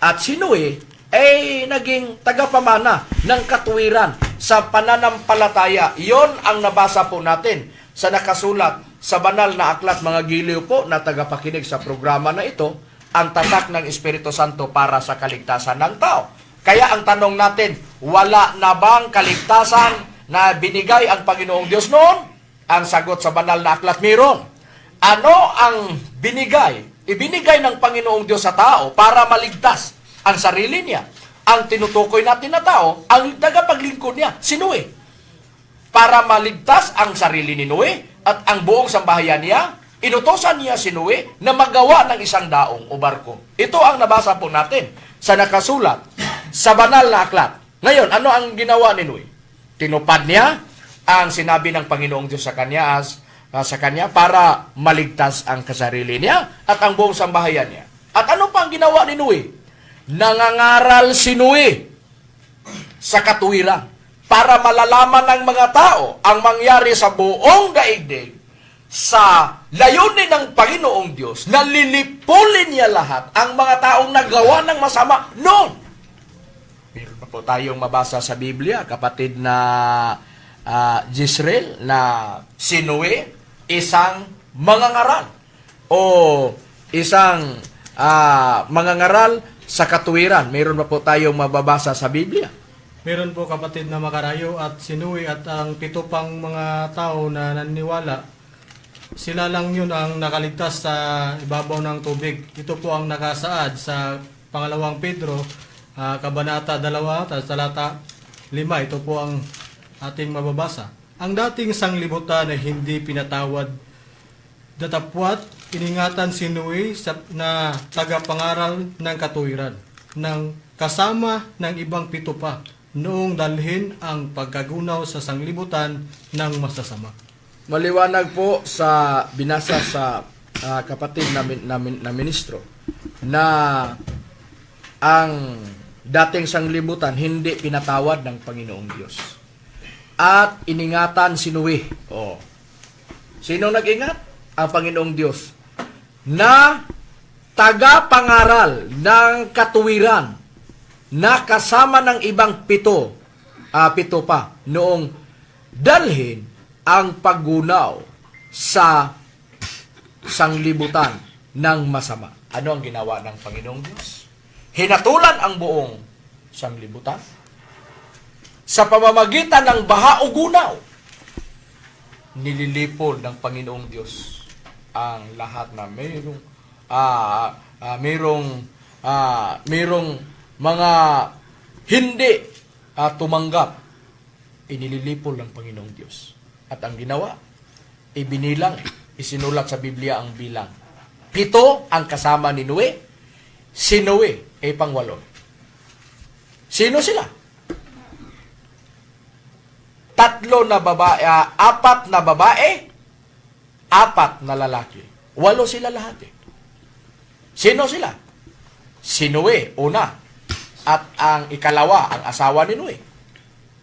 Speaker 1: At si Noe ay naging tagapamana ng katuwiran sa pananampalataya. Iyon ang nabasa po natin sa nakasulat sa banal na aklat, mga giliw po na tagapakinig sa programa na ito, ang tatak ng Espiritu Santo para sa kaligtasan ng tao. Kaya ang tanong natin, wala na bang kaligtasan na binigay ang Panginoong Diyos noon? Ang sagot sa banal na aklat, mayroon. Ano ang binigay? Ibinigay ng Panginoong Diyos sa tao para maligtas ang sarili niya. Ang tinutukoy natin na tao, ang tagapaglingkod niya, si Noe. Para maligtas ang sarili ni Noe at ang buong sambahayan niya, inutosan niya si Noe na magawa ng isang daong o barko. Ito ang nabasa po natin sa nakasulat sa banal na aklat. Ngayon, ano ang ginawa ni Noe? Tinupad niya ang sinabi ng Panginoong Diyos sa kanya para maligtas ang kasarili niya at ang buong sambahayan niya. At ano pa ang ginawa ni Noe? Nangangaral si Noe sa katuwiran para malalaman ng mga tao ang mangyari sa buong daigdig sa layunin ng Panginoong Diyos na lilipulin niya lahat ang mga taong nagawa ng masama noon. Meron pa po tayong mabasa sa Biblia, kapatid na Jezreel, na si Noe, isang mangangaral o isang mangangaral sa katuwiran. Meron pa po tayong mababasa sa Biblia.
Speaker 8: Meron po kapatid na makarayo at si Noe at ang 7 pang mga tao na naniniwala. Sila lang yun ang nakaligtas sa ibabaw ng tubig. Ito po ang nakasaad sa pangalawang Pedro, Kabanata 2, talata 5. Ito po ang ating mababasa. Ang dating sanglibutan ay hindi pinatawad. Datapwat, iningatan si Noe na tagapangaral ng katuwiran, ng kasama ng ibang 7 pa, noong dalhin ang pagkagunaw sa sanglibutan ng masasama.
Speaker 1: Maliwanag po sa binasa sa kapatid na ministro na ang dating sanglibutan hindi pinatawad ng Panginoong Diyos. At iningatan si Noe. Sino nag-ingat? Ang Panginoong Diyos na tagapangaral ng katuwiran na kasama ng ibang 7 pa noong dalhin ang paggunaw sa sanglibutan ng masama. Ano ang ginawa ng Panginoong Diyos? Hinatulan ang buong sanglibutan sa pamamagitan ng baha o gunaw. Nililipol ng Panginoong Diyos ang lahat na mayroong mga hindi tumanggap, inililipol ng Panginoong Diyos. At ang ginawa, ibinilang, isinulat sa Biblia ang bilang. 7 ang kasama ni Noe, si Noe ay pang-8. Sino sila? 4 na babae, 4 na babae, 4 na lalaki. 8 sila lahat eh. Sino sila? Si Noe, una. At ang ikalawa, ang asawa ni Noe.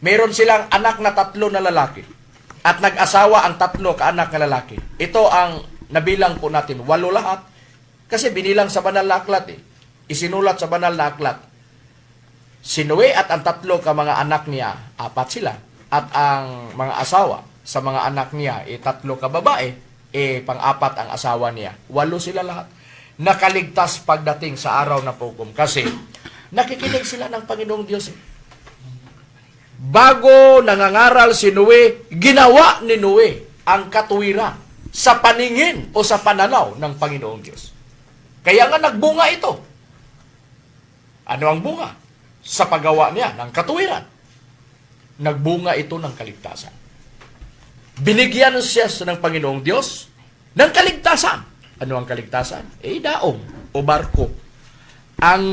Speaker 1: Meron silang anak na 3 na lalaki. At nag-asawa ang 3 kaanak na lalaki. Ito ang nabilang po natin. 8 lahat. Kasi binilang sa banal na aklat eh. Isinulat sa banal na aklat. Si Noe at ang 3 ka mga anak niya, 4 sila. At ang mga asawa sa mga anak niya, 3 ka babae, pang-4 ang asawa niya. 8 sila lahat. Nakaligtas pagdating sa araw na hukom. Kasi nakikinig sila ng Panginoong Diyos. Bago nangangaral si Noe, ginawa ni Noe ang katuwiran sa paningin o sa pananaw ng Panginoong Diyos. Kaya nga nagbunga ito. Ano ang bunga? Sa paggawa niya ng katuwiran. Nagbunga ito ng kaligtasan. Binigyan siya ng Panginoong Diyos ng kaligtasan. Ano ang kaligtasan? Daong o barko ang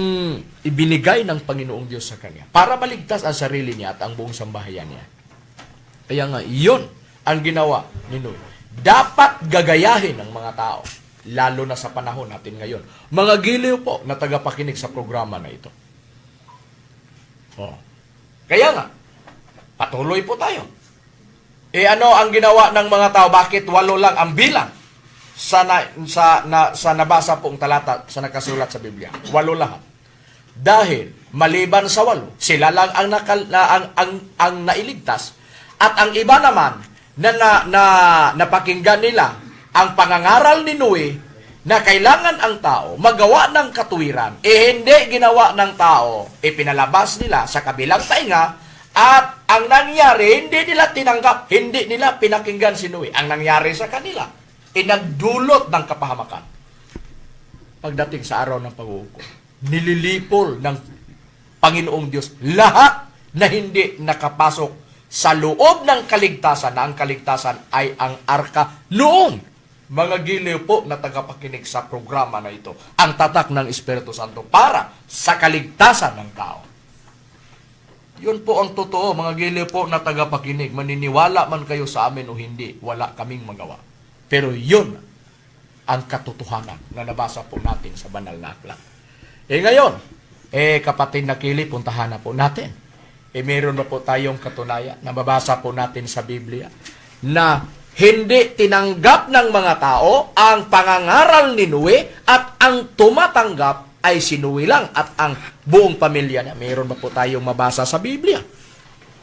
Speaker 1: ibinigay ng Panginoong Diyos sa kanya para maligtas ang sarili niya at ang buong sambahayan niya. Kaya nga, iyon ang ginawa ni Noe. Dapat gagayahin ng mga tao, lalo na sa panahon natin ngayon. Mga giliw po na tagapakinig sa programa na ito. Kaya nga, patuloy po tayo. Ano ang ginawa ng mga tao? Bakit 8 lang ang bilang sa nabasa pong talata sa nakasulat sa Biblia? 8 lahat. Dahil maliban sa 8, sila lang ang nailigtas. At ang iba naman na napakinggan nila ang pangangaral ni Noe na kailangan ang tao magawa ng katuwiran, hindi ginawa ng tao, pinalabas nila sa kabilang tainga, at ang nangyari, hindi nila tinanggap, hindi nila pinakinggan si Noe. Ang nangyari sa kanila, nagdulot ng kapahamakan. Pagdating sa araw ng pag-uukom, nililipol ng Panginoong Diyos lahat na hindi nakapasok sa loob ng kaligtasan, na ang kaligtasan ay ang arka noon. Mga giliw po na tagapakinig sa programa na ito, ang tatak ng Espiritu Santo para sa kaligtasan ng tao. Yun po ang totoo, mga giliw po na tagapakinig. Maniniwala man kayo sa amin o hindi, wala kaming magawa. Pero yun ang katotohanan na nabasa po natin sa banal na aklat. Ngayon, kapatid na Kili, puntahan na po natin. Meron na po tayong katunayan na mabasa po natin sa Biblia na hindi tinanggap ng mga tao ang pangangaral ni Noe at ang tumatanggap ay si Noe lang at ang buong pamilya niya. Meron ba po tayong mabasa sa Biblia?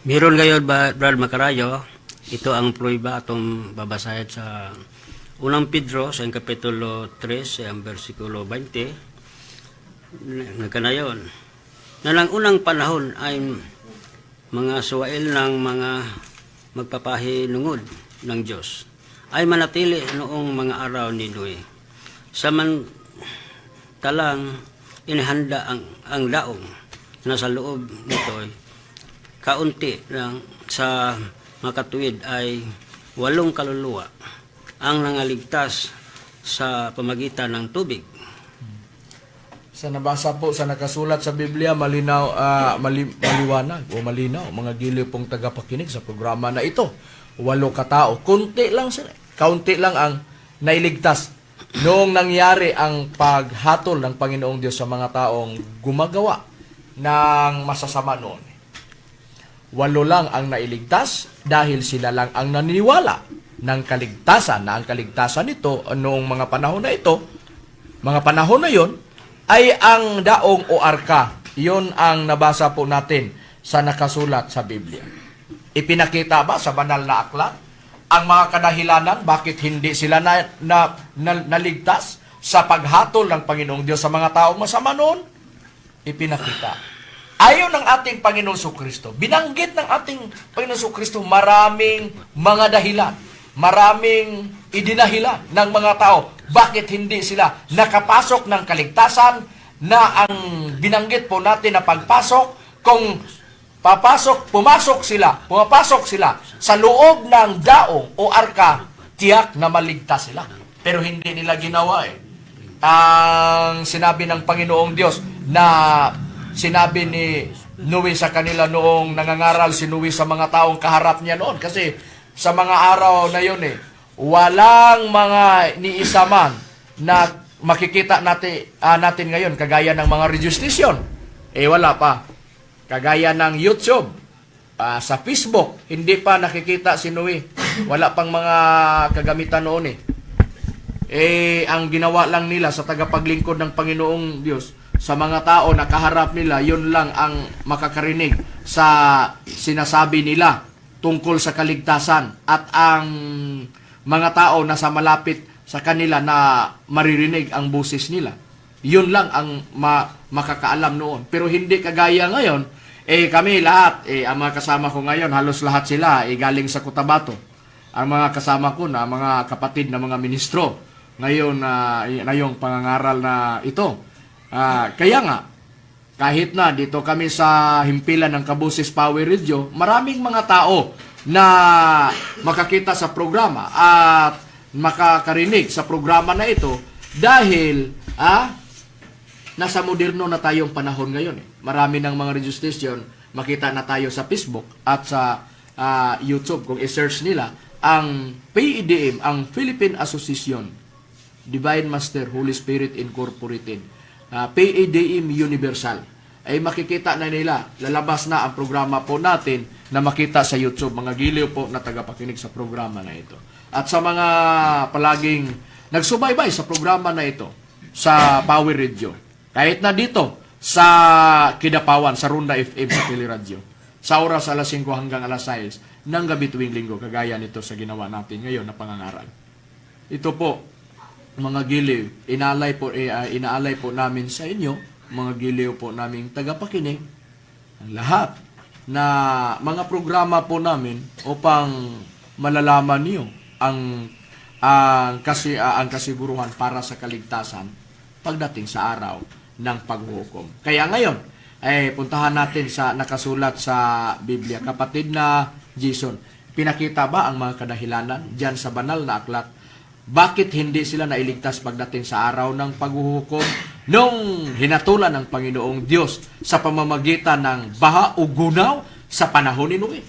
Speaker 6: Meron ngayon, Brad Macarayo, ito ang prueba atong babasahin sa unang Pedro, sa kapitulo 3, ang versikulo 20. Nagkanayon, na lang unang panahon ay mga suwail ng mga magpapahinungod ng Diyos ay manatili noong mga araw ni Noe. Samantalang inihanda ang daong na sa loob nito kaunti lang sa makatuwid ay 8 kaluluwa ang nangaligtas sa pamagitan ng tubig.
Speaker 1: Sa nabasa po sa nakasulat sa Biblia, maliwanag o malinaw, mga giliw pong tagapakinig sa programa na ito. 8 katao, kunti lang sila. Kaunti lang ang nailigtas noong nangyari ang paghatol ng Panginoong Diyos sa mga taong gumagawa ng masasama noon. 8 lang ang nailigtas dahil sila lang ang naniniwala ng kaligtasan, na ang kaligtasan ito noong mga panahon na ito, mga panahon na yon, ay ang daong o arka. Yun ang nabasa po natin sa nakasulat sa Biblia. Ipinakita ba sa banal na aklat ang mga kadahilanan bakit hindi sila naligtas sa paghatol ng Panginoong Diyos sa mga taong masama noon? Ipinakita. Ayon ng ating Panginoong Kristo, binanggit ng ating Panginoong Kristo maraming mga dahilan, maraming idinahilan ng mga tao bakit hindi sila nakapasok ng kaligtasan, na ang binanggit po natin na pagpasok, kung pumapasok sila sa loob ng daong o arka, tiyak na maligtas sila. Pero hindi nila ginawa ang sinabi ng Panginoong Diyos na sinabi ni Noe sa kanila noong nangangaral si Noe sa mga taong kaharap niya noon. Kasi sa mga araw na yun walang mga ni isa man na makikita natin ngayon kagaya ng mga radio station. Wala pa. Kagaya ng YouTube, sa Facebook, hindi pa nakikita si Noe. Wala pang mga kagamitan noon ang ginawa lang nila sa tagapaglingkod ng Panginoong Diyos, sa mga tao na kaharap nila, yun lang ang makakarinig sa sinasabi nila tungkol sa kaligtasan, at ang mga tao na sa malapit sa kanila na maririnig ang boses nila, yun lang ang makakaalam noon. Pero hindi kagaya ngayon, kami lahat, ang mga kasama ko ngayon, halos lahat sila galing sa Cotabato. Ang mga kasama ko na mga kapatid na mga ministro ngayon na yung pangangaral na ito. Kaya nga, kahit na dito kami sa himpilan ng Kabusis Power Radio, maraming mga tao na makakita sa programa at makakarinig sa programa na ito dahil nasa moderno na tayong panahon ngayon. Marami ng mga radio station, makita na tayo sa Facebook at sa YouTube. Kung i-search nila ang PIDM, ang Philippine Association Divine Master Holy Spirit Incorporated, PIDM Universal, ay makikita na nila, lalabas na ang programa po natin na makita sa YouTube, mga giliw po na tagapakinig sa programa na ito. At sa mga palaging nagsubaybay sa programa na ito, sa Power Radio, kahit na dito sa Kidapawan, sa Ronda FM sa Teleradio, sa oras alas 5 hanggang alas 6 ng gabi tuwing linggo, kagaya nito sa ginawa natin ngayon na pangangaral. Ito po, mga giliw, inaalay po namin sa inyo, mga giliw po naming tagapakinig, ang lahat na mga programa po namin upang malalaman niyo ang kasiguruhan para sa kaligtasan pagdating sa araw ng paghukom. Kaya ngayon, puntahan natin sa nakasulat sa Biblia. Kapatid na Jason, pinakita ba ang mga kadahilanan diyan sa banal na aklat? Bakit hindi sila nailigtas pagdating sa araw ng paghuhukom nung hinatulan ng Panginoong Diyos sa pamamagitan ng baha o gunaw sa panahon ni Noe?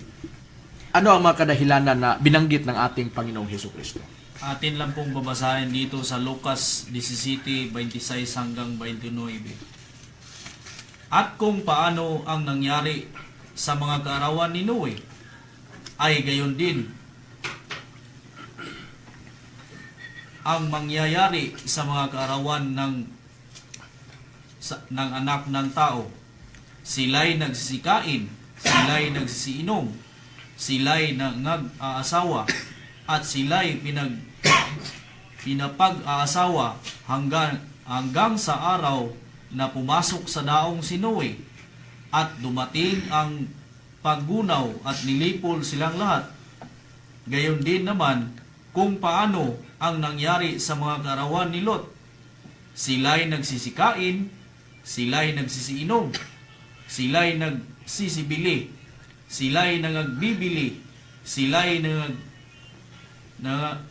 Speaker 1: Ano ang mga kadahilanan na binanggit ng ating Panginoong Hesukristo?
Speaker 7: Atin lang pong babasahin dito sa Lucas 17:26 hanggang 29. At kung paano ang nangyari sa mga kaarawan ni Noe, ay gayon din ang mangyayari sa mga kaarawan ng anak ng tao. Sila'y nagsisikain, sila'y nagsisiinom, sila'y nangag-aasawa, at sila'y pinapag-aasawa hanggang sa araw na pumasok sa daong si Noe, at dumating ang paggunaw at nilipol silang lahat. Gayon din naman kung paano ang nangyari sa mga kaarawan ni Lot. Sila'y nagsisikain, sila'y nagsisiinom, sila'y nagsisibili, sila'y nangagbibili, sila'y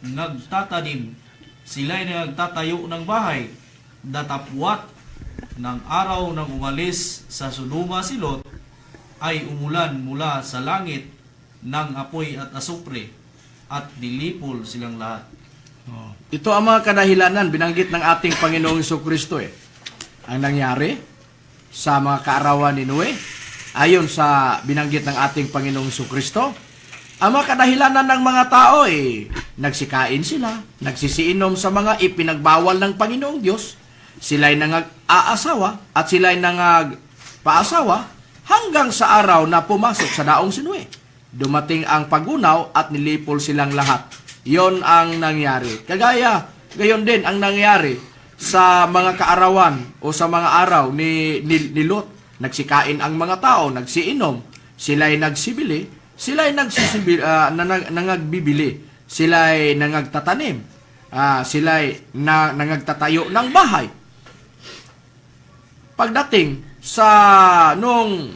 Speaker 7: nagtatanim, sila'y nagtatayo ng bahay. Datapwat ng araw nang umalis sa Sodoma si Lot, ay umulan mula sa langit ng apoy at asupre, at nilipol silang lahat.
Speaker 1: Ito ang mga kadahilanan binanggit ng ating Panginoong Hesukristo ang nangyari sa mga kaarawan ni Noe. Ayon sa binanggit ng ating Panginoong Hesukristo, ang mga kadahilanan ng mga tao nagsikain sila, nagsisiinom sa mga ipinagbawal ng Panginoong Diyos, sila'y nangag-aasawa at sila'y nangagpaasawa hanggang sa araw na pumasok sa daong si Noe. Dumating ang pagunaw at nilipol silang lahat. Yon ang nangyari. Gayon din ang nangyari sa mga kaarawan o sa mga araw ni Lot. Nagsikain ang mga tao, nagsiinom, sila'y nagsibili, sila'y nangagbibili, sila'y nangagtatanim, sila'y nangagtatayo ng bahay. Pagdating sa nung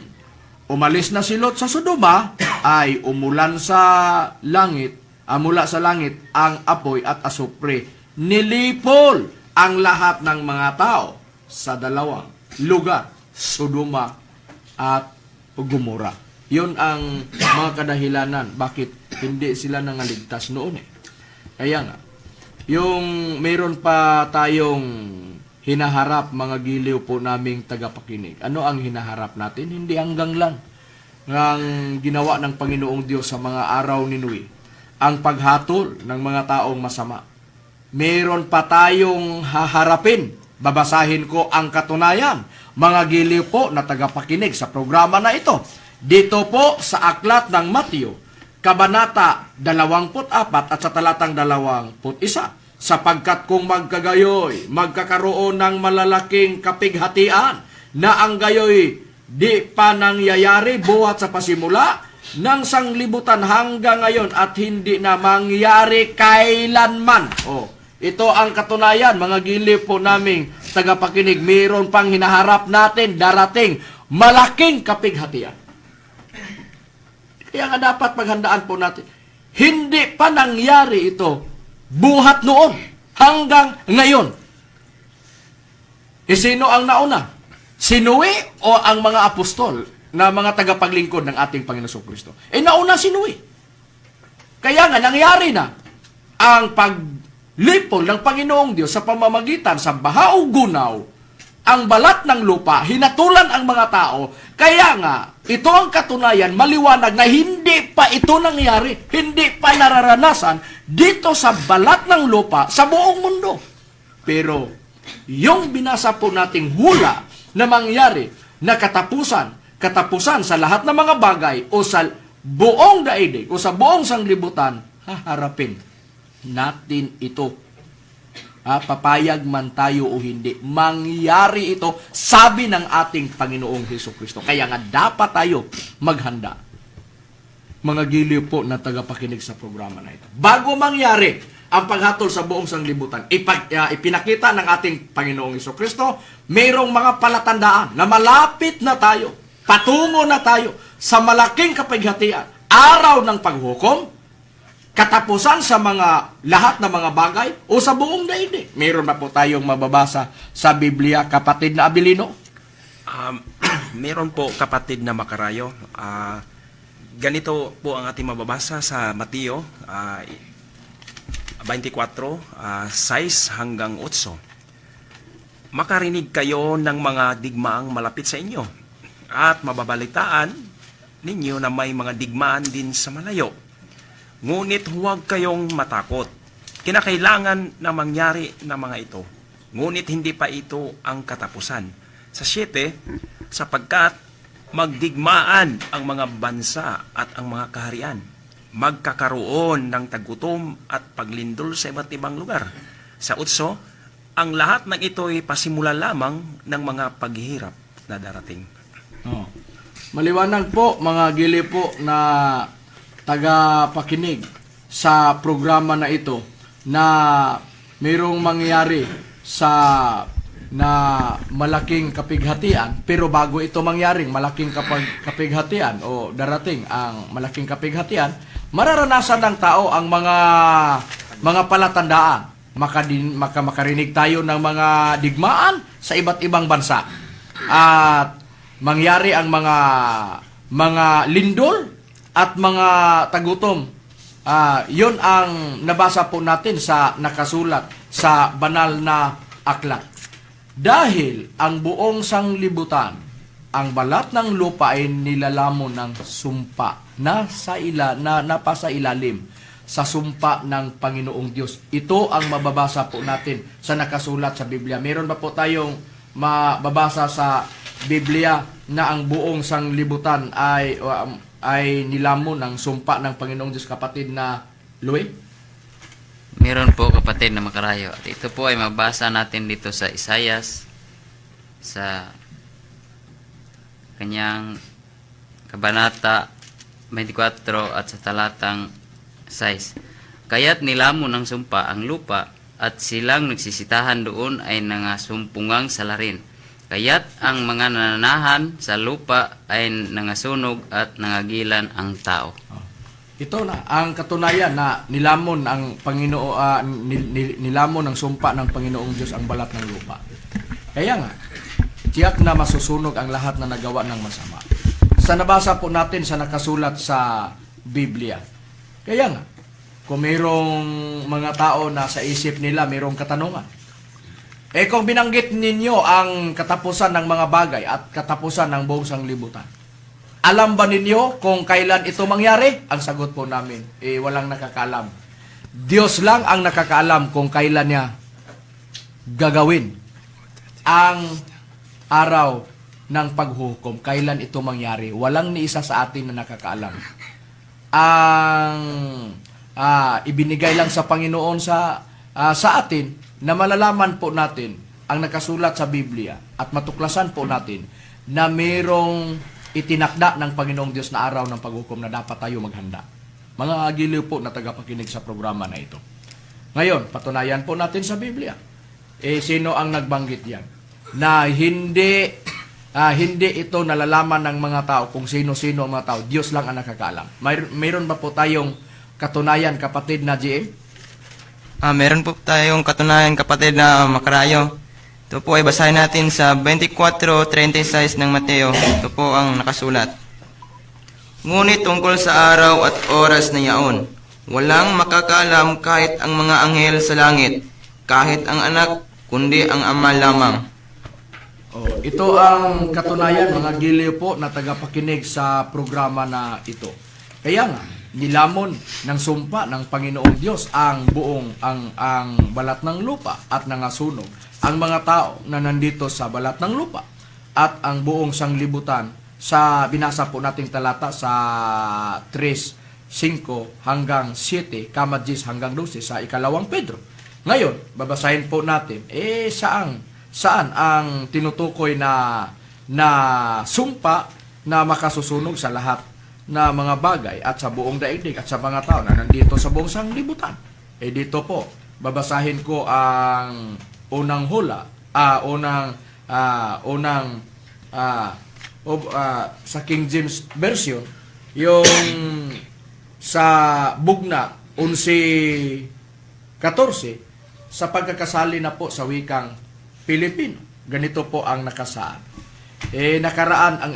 Speaker 1: umalis na si Lot sa Sodoma, ay umulan sa langit, mula sa langit ang apoy at asupre. Nilipol ang lahat ng mga tao sa dalawang lugar, Sodoma at Gomora. Yun ang mga kadahilanan bakit hindi sila nangaligtas noon. Kaya nga, yung mayroon pa tayong hinaharap, mga giliw po naming tagapakinig. Ano ang hinaharap natin? Hindi hanggang lang ng ginawa ng Panginoong Diyos sa mga araw ni Noe, ang paghatol ng mga taong masama. Mayroon pa tayong haharapin. Babasahin ko ang katunayan, mga giliw po na tagapakinig sa programa na ito. Dito po sa aklat ng Mateo, Kabanata 24 at sa talatang 21. Sapagkat kung magkagayoy, magkakaroon ng malalaking kapighatian na ang gayoy di pa nangyayari buhat sa pasimula ng sanglibutan hanggang ngayon at hindi na mangyari kailanman. Ito ang katunayan, mga giliw po naming tagapakinig, mayroon pang hinaharap natin darating malaking kapighatian. Kaya nga dapat maghandaan po natin. Hindi pa nangyari ito buhat noon hanggang ngayon. Sino ang nauna? Si Noe o ang mga apostol na mga tagapaglingkod ng ating Panginoon Kristo? Nauna si Noe. Kaya nga nangyari na ang paglipol ng Panginoong Diyos sa pamamagitan sa baha o gunaw, ang balat ng lupa, hinatulan ang mga tao. Kaya nga, ito ang katunayan, maliwanag na hindi pa ito nangyari, hindi pa nararanasan dito sa balat ng lupa sa buong mundo. Pero, yung binasa po nating hula na mangyari na katapusan sa lahat ng mga bagay o sa buong daigdig o sa buong sanglibutan, haharapin natin ito. Papayag man tayo o hindi, mangyari ito, sabi ng ating Panginoong Hesukristo. Kaya nga dapat tayo maghanda. Mga giliw po na tagapakinig sa programa na ito. Bago mangyari ang paghatol sa buong sanglibutan, ipinakita ng ating Panginoong Hesukristo, mayroong mga palatandaan na malapit na tayo, patungo na tayo sa malaking kapighatian, araw ng paghukom, katapusan sa lahat ng mga bagay o sa buong daigdig. Mayroon ba po tayong mababasa sa Biblia, kapatid na Abilino?
Speaker 5: Meron po, kapatid na Makarayo. Ganito po ang ating mababasa sa Mateo 24, 6 hanggang 8. Makarinig kayo ng mga digmaang malapit sa inyo at mababalitaan ninyo na may mga digmaan din sa malayo. Ngunit huwag kayong matakot. Kinakailangan na mangyari na mga ito. Ngunit hindi pa ito ang katapusan. Sa 7, sapagkat magdigmaan ang mga bansa at ang mga kaharian. Magkakaroon ng tagutom at paglindol sa iba't ibang lugar. Sa 8, ang lahat ng ito ay pasimula lamang ng mga paghihirap na darating.
Speaker 1: Maliwanag po, mga gili po na tagapakinig sa programa na ito na mayroong mangyari na malaking kapighatian, pero bago ito mangyaring malaking kapighatian o darating ang malaking kapighatian, mararanasan ng tao ang mga palatandaan. Makarinig tayo ng mga digmaan sa iba't ibang bansa. At mangyari ang mga lindol at mga tagutom. Yun ang nabasa po natin sa nakasulat sa banal na aklat. Dahil ang buong sanglibutan, ang balat ng lupa ay nilalamon ng sumpa na napasa ilalim sa sumpa ng Panginoong Diyos. Ito ang mababasa po natin sa nakasulat sa Biblia. Meron ba po tayong mababasa sa Biblia na ang buong sanglibutan ay nilamon ng sumpa ng Panginoong Diyos, kapatid na Louie?
Speaker 4: Meron po, kapatid na Makarayo. At ito po ay mabasa natin dito sa Isayas, sa kanyang kabanata 24 at sa talatang 6. Kaya't nilamon ng sumpa ang lupa at silang nagsisitahan doon ay nangasumpungang salarin. Kaya't ang mga nananahan sa lupa ay nangasunog at nangagilan ang tao.
Speaker 1: Ito na ang katunayan na nilamon ang nilamon ng sumpa ng Panginoong Diyos ang balat ng lupa. Kaya nga, tiyak na masusunog ang lahat na nagawa ng masama. Sa nabasa po natin sa nakasulat sa Biblia. Kaya nga, kung mayroong mga tao na sa isip nila mayroong katanungan, kung binanggit ninyo ang katapusan ng mga bagay at katapusan ng buong sanglibutan, alam ba ninyo kung kailan ito mangyari? Ang sagot po namin, walang nakakaalam. Diyos lang ang nakakaalam kung kailan niya gagawin ang araw ng paghukom. Kailan ito mangyari? Walang ni isa sa atin na nakakaalam. Ang ibinigay lang sa Panginoon sa atin na malalaman po natin ang nakasulat sa Biblia at matuklasan po natin na mayroong itinakda ng Panginoong Diyos na araw ng paghukom na dapat tayo maghanda. Mga agiliw po na tagapakinig sa programa na ito. Ngayon, patunayan po natin sa Biblia. sino ang nagbanggit yan? Na hindi ito nalalaman ng mga tao kung sino-sino ang mga tao. Diyos lang ang nakakaalam. Mayroon ba po tayong katunayan, kapatid na GM?
Speaker 9: Meron po tayong katunayan, kapatid na makarayo. Ito po ay basahin natin sa 24:36 ng Mateo. Ito po ang nakasulat. Ngunit tungkol sa araw at oras na yaon, walang makakaalam kahit ang mga anghel sa langit, kahit ang anak, kundi ang ama lamang.
Speaker 1: Ito ang katunayan, mga giliw po na tagapakinig sa programa na ito. Kaya nga, nilamon ng sumpa ng Panginoong Diyos ang ang balat ng lupa at nangasunog ang mga tao na nandito sa balat ng lupa at ang buong sanglibutan sa binasa po nating talata sa 3:5 hanggang 7, 10 hanggang 12 sa ikalawang Pedro. Ngayon, babasahin po natin, saan ang tinutukoy na sumpa na makasusunog sa lahat na mga bagay at sa buong daigdig at sa mga tao na nandito sa buong sanglibutan. Dito po, babasahin ko ang unang hula, sa King James Version, yung sa Bugna 11:14, sa pagkakasali na po sa wikang Pilipino. Ganito po ang nakasaad. Nakaraan ang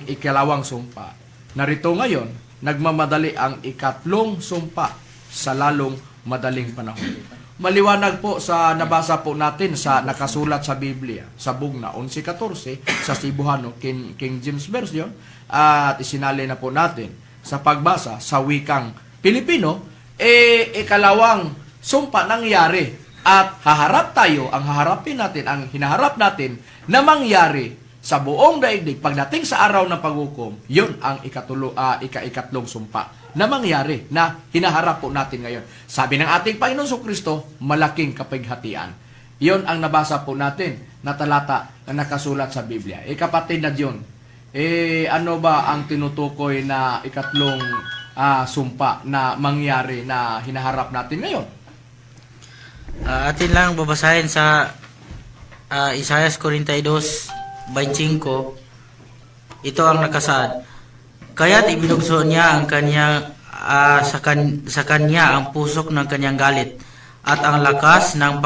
Speaker 1: ikalawang sumpa. Narito ngayon, nagmamadali ang ikatlong sumpa sa lalong madaling panahon. Maliwanag po sa nabasa po natin sa nakasulat sa Biblia, sa Bugna 11:14, sa Cebuano King James Version, at isinali na po natin sa pagbasa sa wikang Pilipino, ikalawang sumpa nangyari at ang hinaharap natin na mangyari sa buong daigdig pagdating sa araw ng paghukom. Yun ang ikatlong sumpa na mangyari na hinaharap po natin ngayon. Sabi ng ating Panginoon Jesucristo, malaking kapighatian. Yun ang nabasa po natin na talata na nakasulat sa Biblia. Kapatid na John, ano ba ang tinutukoy na ikatlong sumpa na mangyari na hinaharap natin ngayon?
Speaker 3: Atin lang babasahin sa Isaiah 42:25. Ito ang nakasaad. Kaya't ibinugso niya ang kanyang sa kanya ang pusok ng kanyang galit at ang lakas ng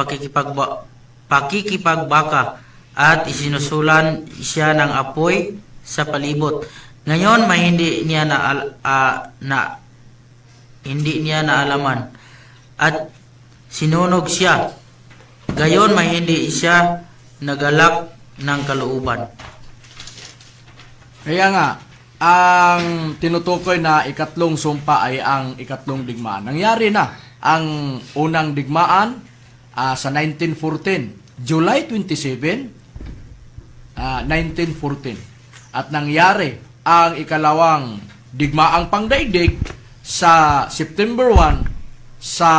Speaker 3: pakikipagbaka at isinusulan siya ng apoy sa palibot. Ngayon may hindi niya naalaman at sinunog siya. Gayon may hindi siya nagalak ng kalooban.
Speaker 1: Kaya nga, ang tinutukoy na ikatlong sumpa ay ang ikatlong digmaan. Nangyari na ang unang digmaan sa 1914, July 27, 1914. At nangyari ang ikalawang digmaang pangdaigdig sa September 1 sa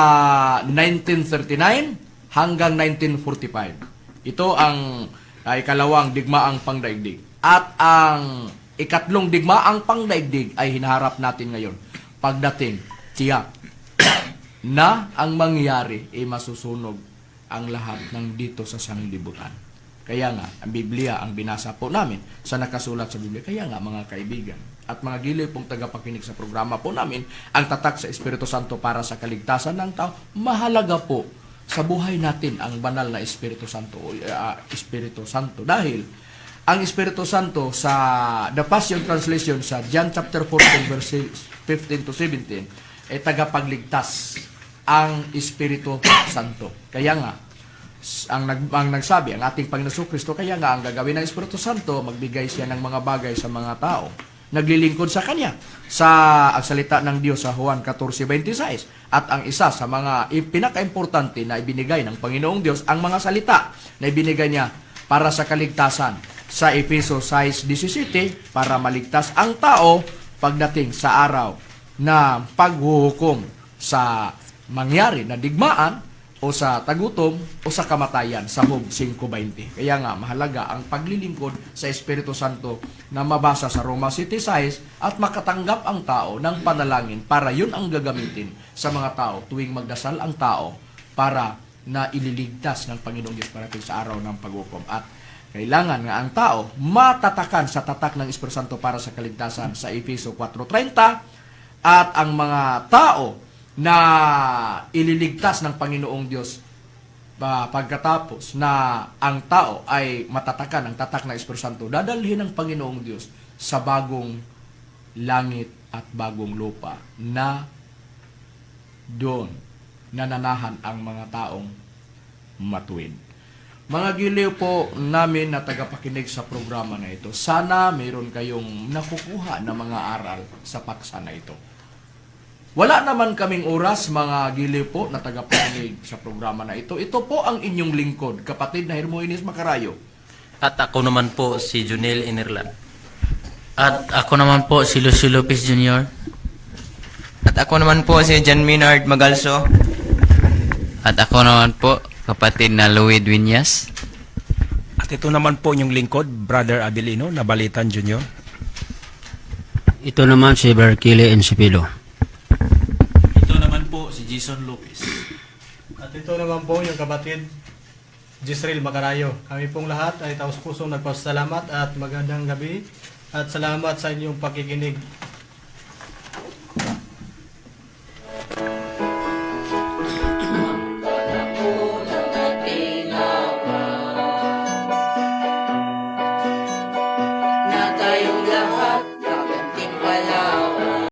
Speaker 1: 1939 hanggang 1945. Ito ang ikalawang digmaang pangdaigdig. At ang ikatlong digmaang pangdaigdig ay hinaharap natin ngayon. Pagdating, tiyak na ang mangyari ay masusunog ang lahat ng dito sa sanglibutan. Kaya nga, ang Biblia ang binasa po namin sa nakasulat sa Biblia. Kaya nga, mga kaibigan at mga giliw pong tagapakinig sa programa po namin, ang tatak sa Espiritu Santo para sa kaligtasan ng tao, mahalaga po sa buhay natin ang banal na Espiritu Santo. Espiritu Santo. Dahil ang Espiritu Santo sa The Passion Translation sa John chapter 14 verses 15 to 17 ay tagapagligtas ang Espiritu Santo. Kaya nga, ang nagsabi, ang ating Panginoon Jesucristo, kaya nga ang gagawin ng Espiritu Santo, magbigay siya ng mga bagay sa mga tao. Naglilingkod sa Kanya. Sa ang salita ng Diyos sa Juan 14:26. At ang isa sa mga pinaka-importante na ibinigay ng Panginoong Diyos, ang mga salita na ibinigay niya para sa kaligtasan. Sa Efeso 6:17, para maligtas ang tao pagdating sa araw na paghuhukom sa mangyari na digmaan o sa tagutom o sa kamatayan sa Job 5:20. Kaya nga mahalaga ang paglilingkod sa Espiritu Santo na mabasa sa Roma 7:6 at makatanggap ang tao ng panalangin para yun ang gagamitin sa mga tao tuwing magdasal ang tao para na ililigtas ng Panginoong Diyos parating sa araw ng paghukom. At kailangan nga ang tao matatakan sa tatak ng Espiritu Santo para sa kaligtasan sa Efeso 4:30, at ang mga tao na ililigtas ng Panginoong Diyos pagkatapos na ang tao ay matatakan ng tatak ng Espiritu Santo, dadalhin ng Panginoong Diyos sa bagong langit at bagong lupa na doon nananahan ang mga taong matuwid. Mga giliw po namin na tagapakinig sa programa na ito, sana mayroon kayong nakukuha na mga aral sa paksa na ito. Wala naman kaming oras, mga giliw po na tagapakinig sa programa na ito. Ito po ang inyong lingkod, kapatid na Hermogenes Macarayo.
Speaker 2: At ako naman po si Junel Inerlan.
Speaker 3: At ako naman po si Lucio Lopez Jr.
Speaker 9: At ako naman po si John Minard Magalso.
Speaker 4: At ako naman po, kapatid na Louis Dueñas.
Speaker 5: At ito naman po yung lingkod, Brother Abilino Nabalitan Jr.
Speaker 6: Ito naman si Berkile Encipido.
Speaker 7: Ito naman po si Jason Lopez.
Speaker 8: At ito naman po yung kapatid Jisrael Macarayo. Kami pong lahat ay taos pusong nagpasalamat at magandang gabi at salamat sa inyong pakikinig